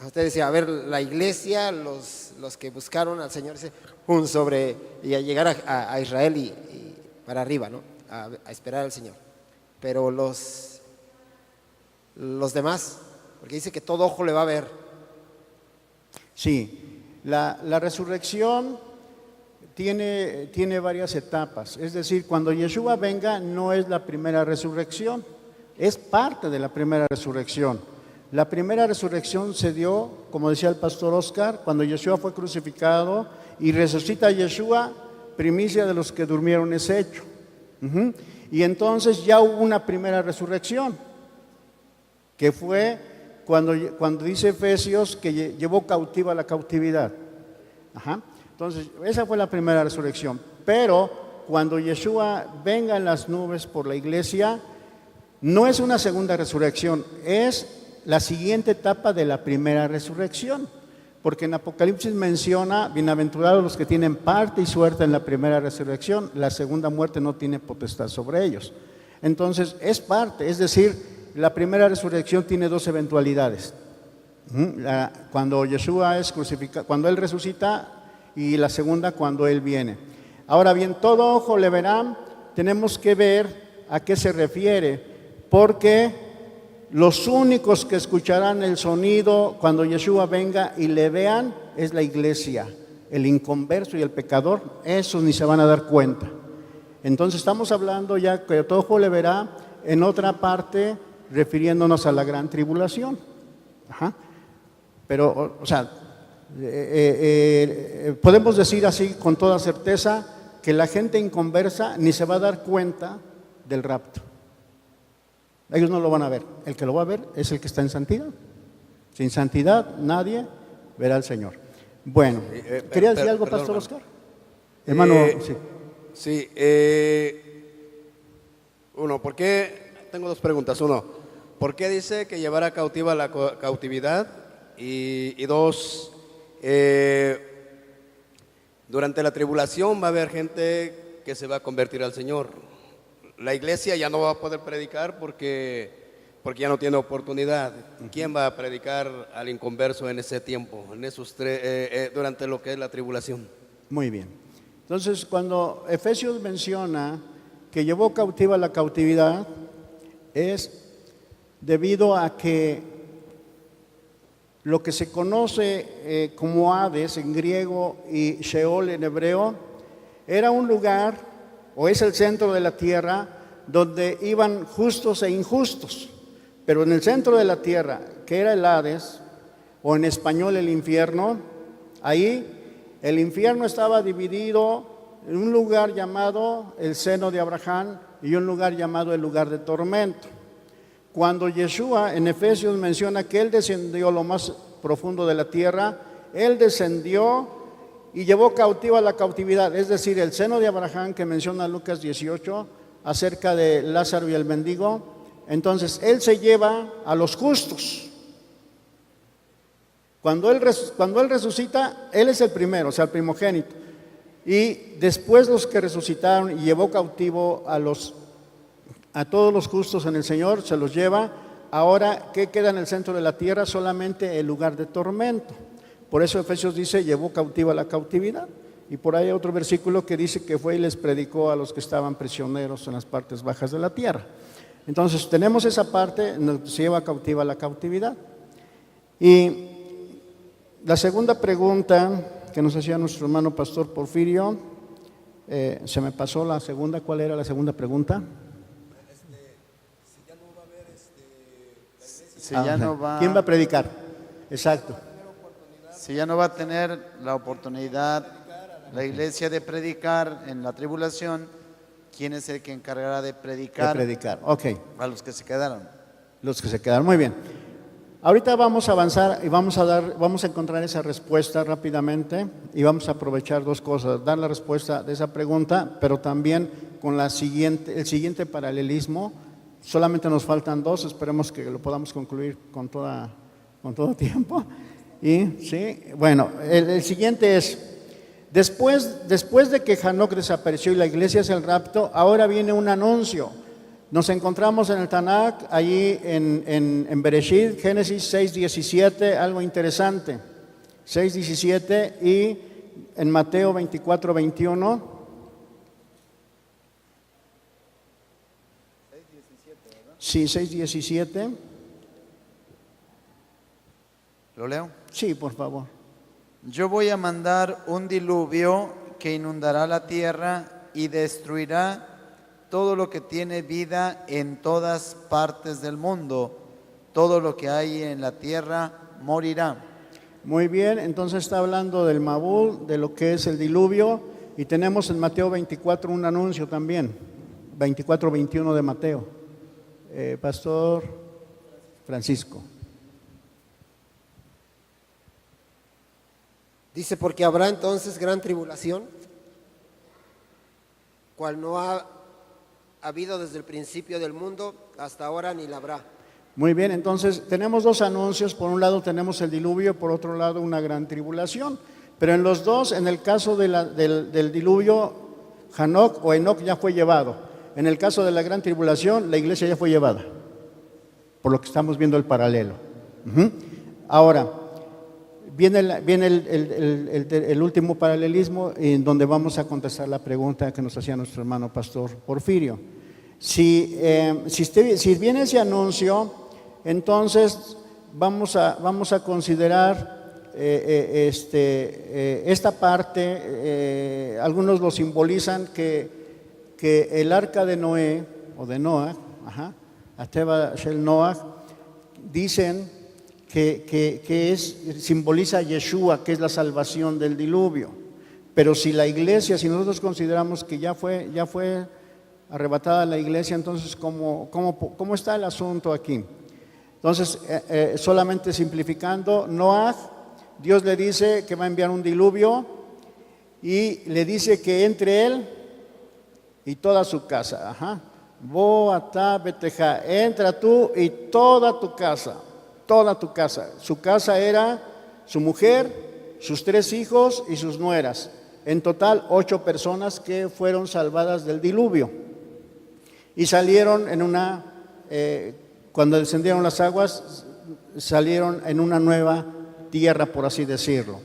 Speaker 4: Usted decía, a ver, la iglesia, los que buscaron al Señor, dice, y a llegar a Israel y para arriba, ¿no? A esperar al Señor. Pero los demás, porque dice que todo ojo le va a ver.
Speaker 3: Sí, la resurrección tiene varias etapas. Es decir, cuando Yeshua venga no es la primera resurrección, es parte de la primera resurrección. La primera resurrección se dio, como decía el pastor Oscar, cuando Yeshua fue crucificado y resucita Yeshua, primicia de los que durmieron es hecho. Y entonces ya hubo una primera resurrección, que fue cuando dice Efesios que llevó cautiva la cautividad. Entonces, esa fue la primera resurrección. Pero cuando Yeshua venga en las nubes por la iglesia, no es una segunda resurrección, es la siguiente etapa de la primera resurrección. Porque en Apocalipsis menciona, bienaventurados los que tienen parte y suerte en la primera resurrección, la segunda muerte no tiene potestad sobre ellos. Entonces, es parte, es decir, la primera resurrección tiene dos eventualidades. Cuando Yeshua es crucificado, cuando Él resucita, y la segunda cuando Él viene. Ahora bien, todo ojo le verá, tenemos que ver a qué se refiere, porque los únicos que escucharán el sonido cuando Yeshua venga y le vean es la iglesia, el inconverso y el pecador, esos ni se van a dar cuenta. Entonces estamos hablando ya que todo ojo le verá en otra parte, refiriéndonos a la gran tribulación. Pero, o sea, podemos decir así con toda certeza que la gente inconversa ni se va a dar cuenta del rapto. Ellos no lo van a ver. El que lo va a ver es el que está en santidad. Sin santidad nadie verá al Señor. Bueno, ¿quería decir algo, pastor Oscar? Hermano, sí.
Speaker 2: Sí, ¿por qué? Tengo dos preguntas. Uno, ¿por qué dice que llevará cautiva la cautividad? Y dos, durante la tribulación va a haber gente que se va a convertir al Señor. La iglesia ya no va a poder predicar porque ya no tiene oportunidad. ¿Quién va a predicar al inconverso en ese tiempo, en esos durante lo que es la tribulación?
Speaker 3: Muy bien. Entonces, cuando Efesios menciona que llevó cautiva la cautividad, es debido a que lo que se conoce como Hades en griego y Sheol en hebreo, era un lugar, o es el centro de la tierra, donde iban justos e injustos. Pero en el centro de la tierra, que era el Hades, o en español el infierno, ahí el infierno estaba dividido en un lugar llamado el seno de Abraham y un lugar llamado el lugar de tormento. Cuando Yeshua en Efesios menciona que Él descendió a lo más profundo de la tierra, Él descendió y llevó cautiva la cautividad, es decir, el seno de Abraham que menciona Lucas 18 acerca de Lázaro y el mendigo. Entonces Él se lleva a los justos. Cuando Él resucita, Él es el primero, o sea, el primogénito. Y después los que resucitaron y llevó cautivo a todos los justos en el Señor, se los lleva. Ahora, ¿qué queda en el centro de la tierra? Solamente el lugar de tormento. Por eso Efesios dice, llevó cautiva la cautividad. Y por ahí hay otro versículo que dice que fue y les predicó a los que estaban prisioneros en las partes bajas de la tierra. Entonces, tenemos esa parte, nos lleva cautiva la cautividad. Y la segunda pregunta que nos hacía nuestro hermano pastor Porfirio, se me pasó la segunda. ¿Cuál era la segunda pregunta?
Speaker 1: Si ya no va,
Speaker 3: ¿Quién va a predicar? Exacto.
Speaker 1: si ya no va a tener la oportunidad la iglesia de predicar en la tribulación, ¿quién es el que encargará de
Speaker 3: De
Speaker 1: predicar
Speaker 3: predicar. Ok.
Speaker 1: a los que se quedaron?
Speaker 3: Los que se quedaron. Muy bien. Ahorita vamos a avanzar y vamos a encontrar esa respuesta rápidamente y vamos a aprovechar dos cosas, dar la respuesta de esa pregunta, pero también con el siguiente paralelismo. Solamente nos faltan dos, esperemos que lo podamos concluir con todo tiempo. Y sí, bueno, el siguiente es, después de que Hanoc desapareció y la iglesia hace el rapto, ahora viene un anuncio. Nos encontramos en el Tanakh, allí en Bereshit, Génesis 6:17, algo interesante. 6:17 y en Mateo 24:21. Sí, 6:17.
Speaker 1: ¿Lo leo?
Speaker 3: Sí, por favor.
Speaker 1: Yo voy a mandar un diluvio que inundará la tierra y destruirá todo lo que tiene vida en todas partes del mundo. Todo lo que hay en la tierra morirá.
Speaker 3: Muy bien, entonces está hablando del Mabul, de lo que es el diluvio, y tenemos en Mateo 24 un anuncio también, 24:21 de Mateo. Pastor Francisco.
Speaker 4: Dice, porque habrá entonces gran tribulación, cual no ha habido desde el principio del mundo hasta ahora ni la habrá.
Speaker 3: Muy bien, entonces tenemos dos anuncios, por un lado tenemos el diluvio, por otro lado una gran tribulación, pero en los dos, en el caso del diluvio, Hanoc o Enoc ya fue llevado. En el caso de la gran tribulación, la iglesia ya fue llevada, por lo que estamos viendo el paralelo. Ahora, viene el último paralelismo en donde vamos a contestar la pregunta que nos hacía nuestro hermano pastor Porfirio. Si viene ese anuncio, entonces vamos a considerar esta parte. Algunos lo simbolizan que el arca de Noé, o de Noah, Ateva Shel Noah, dicen que simboliza a Yeshua, que es la salvación del diluvio. Pero si la iglesia, si nosotros consideramos que ya fue arrebatada la iglesia, entonces ¿cómo está el asunto aquí? Entonces, solamente simplificando, Noah, Dios le dice que va a enviar un diluvio y le dice que entre él y toda su casa. Bo atá beteja, entra tú y toda tu casa. Toda tu casa. Su casa era su mujer, sus 3 hijos y sus nueras. En total 8 personas que fueron salvadas del diluvio. Y salieron cuando descendieron las aguas, salieron en una nueva tierra, por así decirlo.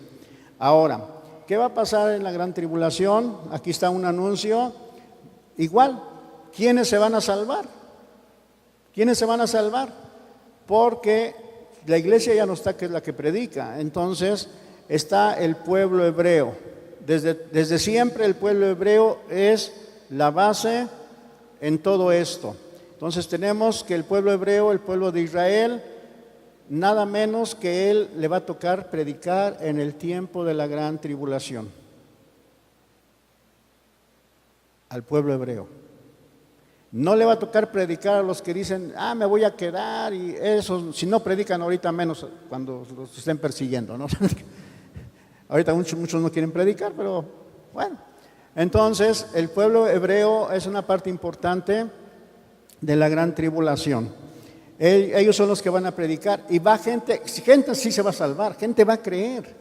Speaker 3: Ahora, ¿qué va a pasar en la gran tribulación? Aquí está un anuncio. Igual, ¿quiénes se van a salvar? ¿Quiénes se van a salvar? Porque la iglesia ya no está, que es la que predica. Entonces está el pueblo hebreo. Desde siempre el pueblo hebreo es la base en todo esto. Entonces tenemos que el pueblo hebreo, el pueblo de Israel, nada menos que él le va a tocar predicar en el tiempo de la gran tribulación. Al pueblo hebreo. No le va a tocar predicar a los que dicen, me voy a quedar, y eso, si no predican ahorita, menos cuando los estén persiguiendo, ¿no? Ahorita muchos no quieren predicar, pero bueno. Entonces, el pueblo hebreo es una parte importante de la gran tribulación. Ellos son los que van a predicar, y va gente sí se va a salvar, gente va a creer,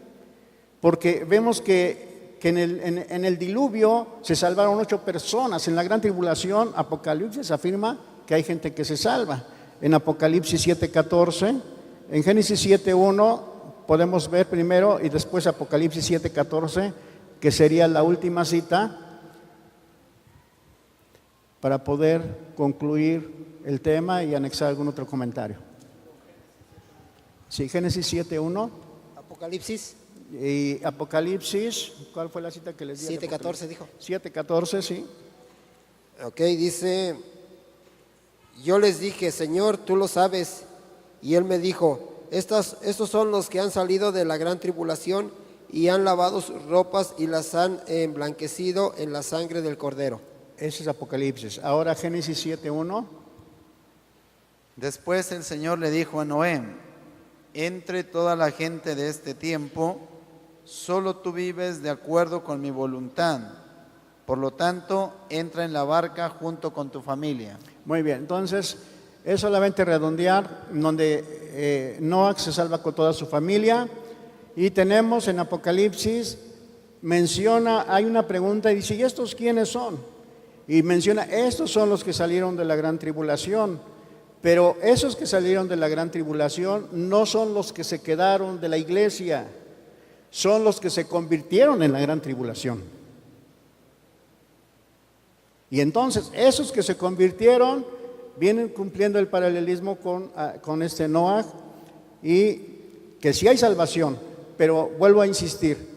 Speaker 3: porque vemos que en el diluvio se salvaron 8 personas. En la gran tribulación, Apocalipsis afirma que hay gente que se salva. En Apocalipsis 7:14, en Génesis 7:1 podemos ver primero y después Apocalipsis 7:14, que sería la última cita para poder concluir el tema y anexar algún otro comentario. Sí, Génesis 7:1.
Speaker 4: Apocalipsis
Speaker 3: Y Apocalipsis, ¿cuál fue la cita que les di?
Speaker 4: 7:14 dijo.
Speaker 3: 7:14, sí.
Speaker 4: Ok, dice, yo les dije, Señor, tú lo sabes, Y él me dijo, estos son los que han salido de la gran tribulación y han lavado sus ropas y las han emblanquecido en la sangre del Cordero.
Speaker 3: Ese es Apocalipsis. Ahora Génesis 7:1.
Speaker 1: Después el Señor le dijo a Noé: entre toda la gente de este tiempo, solo tú vives de acuerdo con mi voluntad. Por lo tanto, entra en la barca junto con tu familia.
Speaker 3: Muy bien, entonces es solamente redondear donde Noé se salva con toda su familia. Y tenemos en Apocalipsis, menciona, hay una pregunta y dice, ¿y estos quiénes son? Y menciona, estos son los que salieron de la gran tribulación. Pero esos que salieron de la gran tribulación no son los que se quedaron de la iglesia, son los que se convirtieron en la gran tribulación. Y entonces esos que se convirtieron vienen cumpliendo el paralelismo con este Noé, y que sí hay salvación, pero vuelvo a insistir,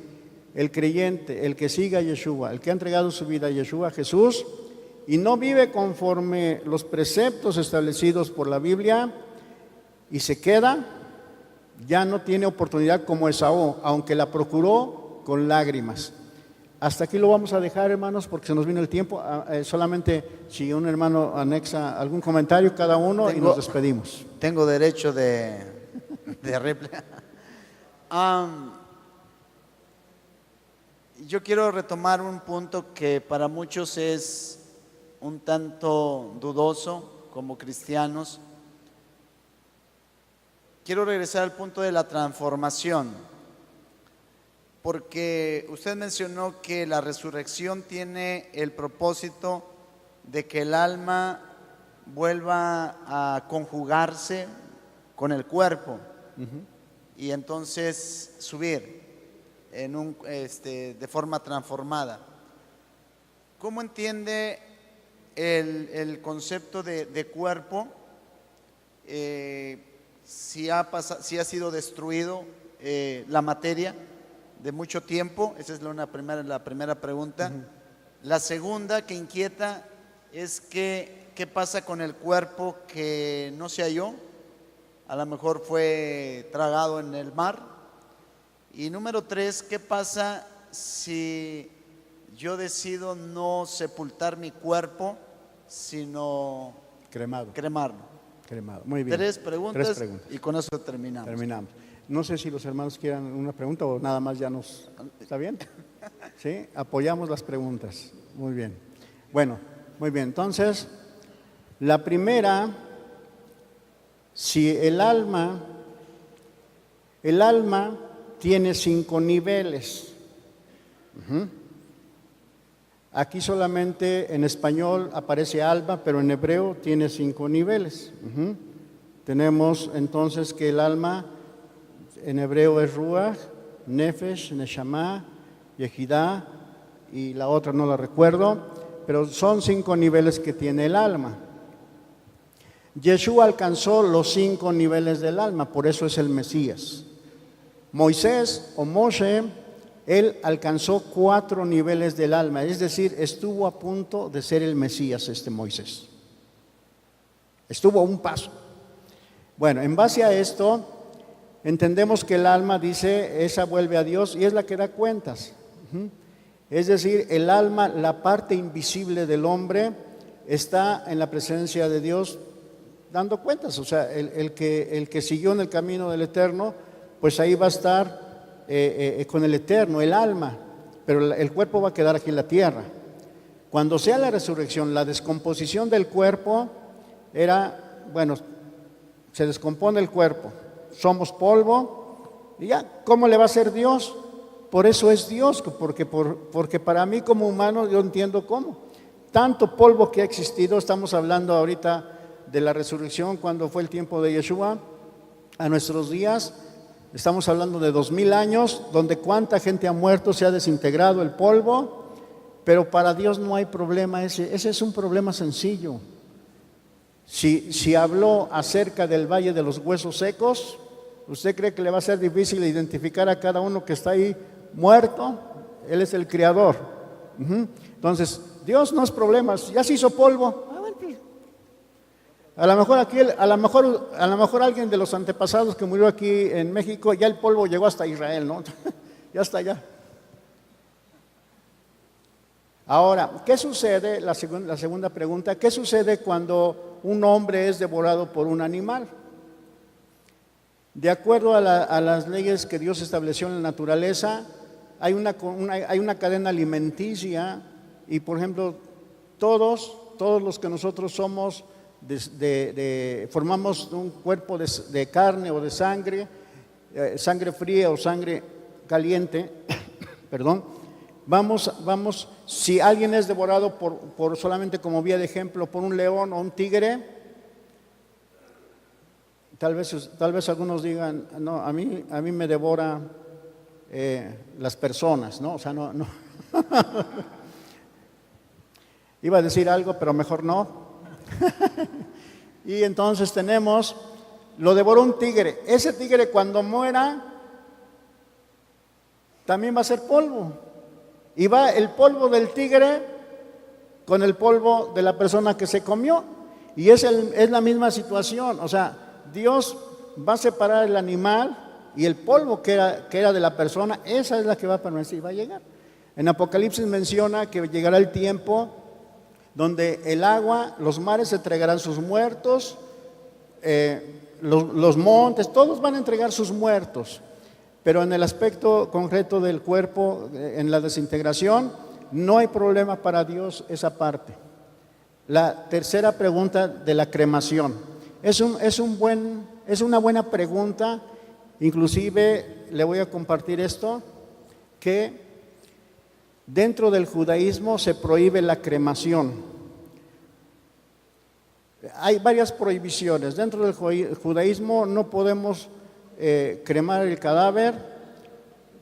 Speaker 3: el creyente, el que siga a Yeshua, el que ha entregado su vida a Yeshua, Jesús, y no vive conforme los preceptos establecidos por la Biblia y se queda, ya no tiene oportunidad como Esaú, aunque la procuró con lágrimas. Hasta aquí lo vamos a dejar, hermanos, porque se nos vino el tiempo. Solamente si un hermano anexa algún comentario cada uno y nos despedimos.
Speaker 1: Tengo derecho de réplica. Yo quiero retomar un punto que para muchos es un tanto dudoso como cristianos. Quiero regresar al punto de la transformación, porque usted mencionó que la resurrección tiene el propósito de que el alma vuelva a conjugarse con el cuerpo y entonces subir en de forma transformada. ¿Cómo entiende el concepto de cuerpo? Si ha sido destruido la materia de mucho tiempo. Esa es la primera pregunta. La segunda que inquieta es qué pasa con el cuerpo que no se halló, a lo mejor fue tragado en el mar. Y número 3, ¿qué pasa si yo decido no sepultar mi cuerpo, sino cremarlo?
Speaker 3: Muy bien.
Speaker 1: Tres preguntas y con eso terminamos.
Speaker 3: No sé si los hermanos quieran una pregunta o nada más ya nos... ¿Está bien? Sí, apoyamos las preguntas. Muy bien. Bueno, muy bien. Entonces, la primera, si el alma tiene 5 niveles. Aquí solamente en español aparece alma, pero en hebreo tiene 5 niveles. Tenemos entonces que el alma en hebreo es ruach, nefesh, neshama, yehidah, y la otra no la recuerdo, pero son 5 niveles que tiene el alma. Yeshua alcanzó los 5 niveles del alma, por eso es el Mesías. Moisés o Moshe, él alcanzó 4 niveles del alma, es decir, estuvo a punto de ser el Mesías Moisés. Estuvo a un paso. Bueno, en base a esto, entendemos que el alma, dice, esa vuelve a Dios y es la que da cuentas. Es decir, el alma, la parte invisible del hombre, está en la presencia de Dios dando cuentas. O sea, el que siguió en el camino del Eterno, pues ahí va a estar con el Eterno, el alma, pero el cuerpo va a quedar aquí en la tierra. Cuando sea la resurrección, la descomposición del cuerpo era, bueno, se descompone el cuerpo, somos polvo, y ya, ¿cómo le va a ser Dios? Por eso es Dios, porque para mí como humano yo entiendo cómo. Tanto polvo que ha existido, estamos hablando ahorita de la resurrección cuando fue el tiempo de Yeshua, a nuestros días, estamos hablando de 2000 años, donde cuánta gente ha muerto, se ha desintegrado el polvo, pero para Dios no hay problema ese es un problema sencillo. Si habló acerca del valle de los huesos secos, ¿usted cree que le va a ser difícil identificar a cada uno que está ahí muerto? Él es el creador. Entonces, Dios no es problema, ya se hizo polvo. A lo mejor aquí, a lo mejor alguien de los antepasados que murió aquí en México, ya el polvo llegó hasta Israel, ¿no? Ya está allá. Ahora, ¿qué sucede? La segunda pregunta, ¿qué sucede cuando un hombre es devorado por un animal? De acuerdo a las leyes que Dios estableció en la naturaleza, hay una cadena alimenticia y, por ejemplo, todos los que nosotros somos, formamos un cuerpo de carne o de sangre, sangre fría o sangre caliente, perdón. Vamos, si alguien es devorado por solamente como vía de ejemplo, por un león o un tigre, tal vez algunos digan, no, a mí me devora las personas, ¿no? O sea, no. Iba a decir algo, pero mejor no. Y entonces lo devoró un tigre. Ese tigre cuando muera, también va a ser polvo. Y va el polvo del tigre con el polvo de la persona que se comió. Y es la misma situación. O sea, Dios va a separar el animal y el polvo que era de la persona, esa es la que va a permanecer y va a llegar. En Apocalipsis menciona que llegará el tiempo donde el agua, los mares entregarán sus muertos, los montes, todos van a entregar sus muertos. Pero en el aspecto concreto del cuerpo, en la desintegración, no hay problema para Dios esa parte. La tercera pregunta de la cremación. Es una buena pregunta, inclusive le voy a compartir esto, que dentro del judaísmo se prohíbe la cremación. Hay varias prohibiciones. Dentro del judaísmo no podemos cremar el cadáver,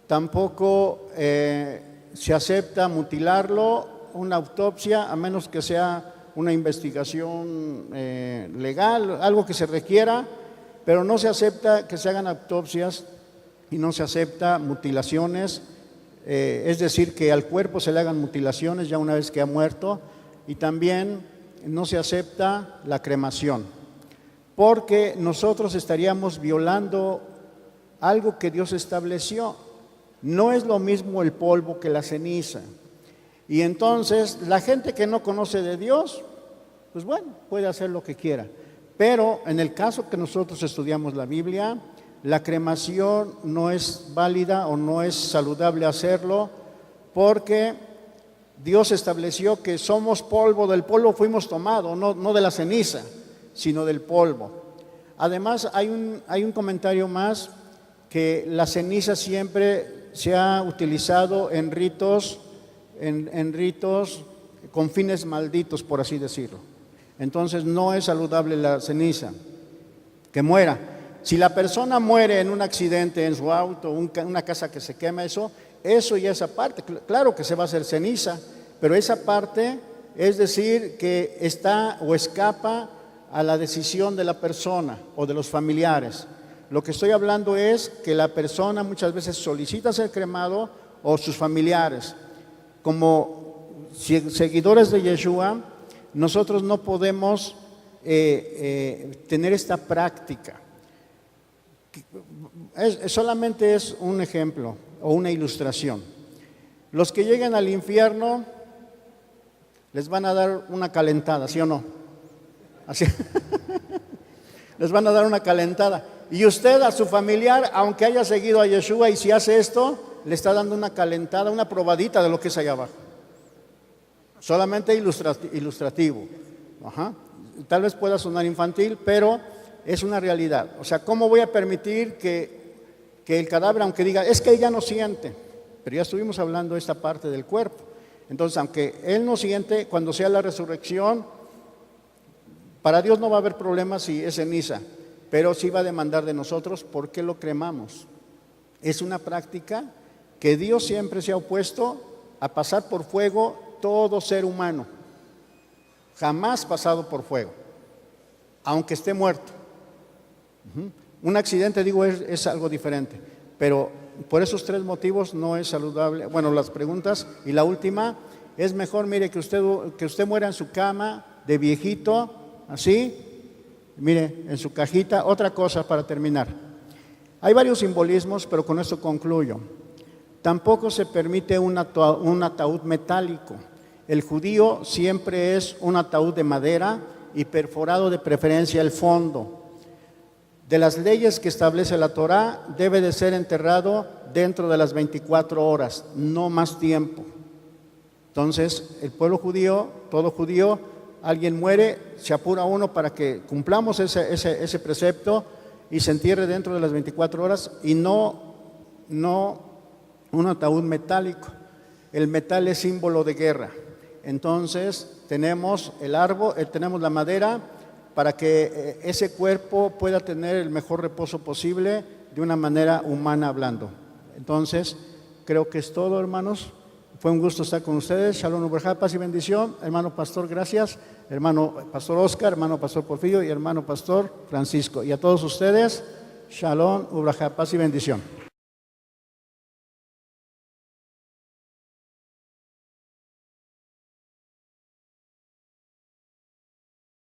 Speaker 3: tampoco se acepta mutilarlo, una autopsia, a menos que sea una investigación legal, algo que se requiera, pero no se acepta que se hagan autopsias y no se acepta mutilaciones, es decir, que al cuerpo se le hagan mutilaciones ya una vez que ha muerto, y también no se acepta la cremación, porque nosotros estaríamos violando algo que Dios estableció. No es lo mismo el polvo que la ceniza. Y entonces la gente que no conoce de Dios, pues bueno, puede hacer lo que quiera. Pero en el caso que nosotros estudiamos la Biblia, la cremación no es válida o no es saludable hacerlo, porque Dios estableció que somos polvo, del polvo fuimos tomados, no de la ceniza, sino del polvo. Además, hay un comentario más, que la ceniza siempre se ha utilizado en ritos con fines malditos, por así decirlo. Entonces no es saludable la ceniza, que muera. Si la persona muere en un accidente en su auto, una casa que se quema, eso y esa parte, claro que se va a hacer ceniza, pero esa parte es decir que está o escapa a la decisión de la persona o de los familiares. Lo que estoy hablando es que la persona muchas veces solicita ser cremado o sus familiares. Como seguidores de Yeshua, nosotros no podemos tener esta práctica. Solamente es un ejemplo o una ilustración. Los que lleguen al infierno les van a dar una calentada, ¿sí o no? Así. Les van a dar una calentada. Y usted a su familiar, aunque haya seguido a Yeshua, y si hace esto, le está dando una calentada, una probadita de lo que es allá abajo. Solamente ilustrativo. Ajá. Tal vez pueda sonar infantil, pero es una realidad. O sea, ¿cómo voy a permitir que el cadáver, aunque diga, es que él ya no siente? Pero ya estuvimos hablando de esta parte del cuerpo. Entonces, aunque él no siente, cuando sea la resurrección, para Dios no va a haber problema si es ceniza, pero sí va a demandar de nosotros por qué lo cremamos. Es una práctica que Dios siempre se ha opuesto a pasar por fuego todo ser humano. Jamás pasado por fuego, aunque esté muerto. Un accidente, digo, es algo diferente, pero por esos tres motivos no es saludable. Bueno, las preguntas, y la última, es mejor, mire, que usted muera en su cama de viejito, así, Mire, en su cajita, otra cosa para terminar. Hay varios simbolismos, pero con esto concluyo. Tampoco se permite un ataúd metálico. El judío siempre es un ataúd de madera y perforado de preferencia el fondo. De las leyes que establece la Torá, debe de ser enterrado dentro de las 24 horas, no más tiempo. Entonces, el pueblo judío, todo judío, alguien muere, se apura uno para que cumplamos ese precepto y se entierre dentro de las 24 horas y no un ataúd metálico. El metal es símbolo de guerra. Entonces, tenemos el árbol, tenemos la madera para que ese cuerpo pueda tener el mejor reposo posible de una manera humana hablando. Entonces, creo que es todo, hermanos. Fue un gusto estar con ustedes. Shalom, ubraja, paz y bendición. Hermano pastor, gracias. Hermano pastor Oscar, hermano pastor Porfirio y hermano pastor Francisco. Y a todos ustedes, shalom, ubraja, paz y bendición.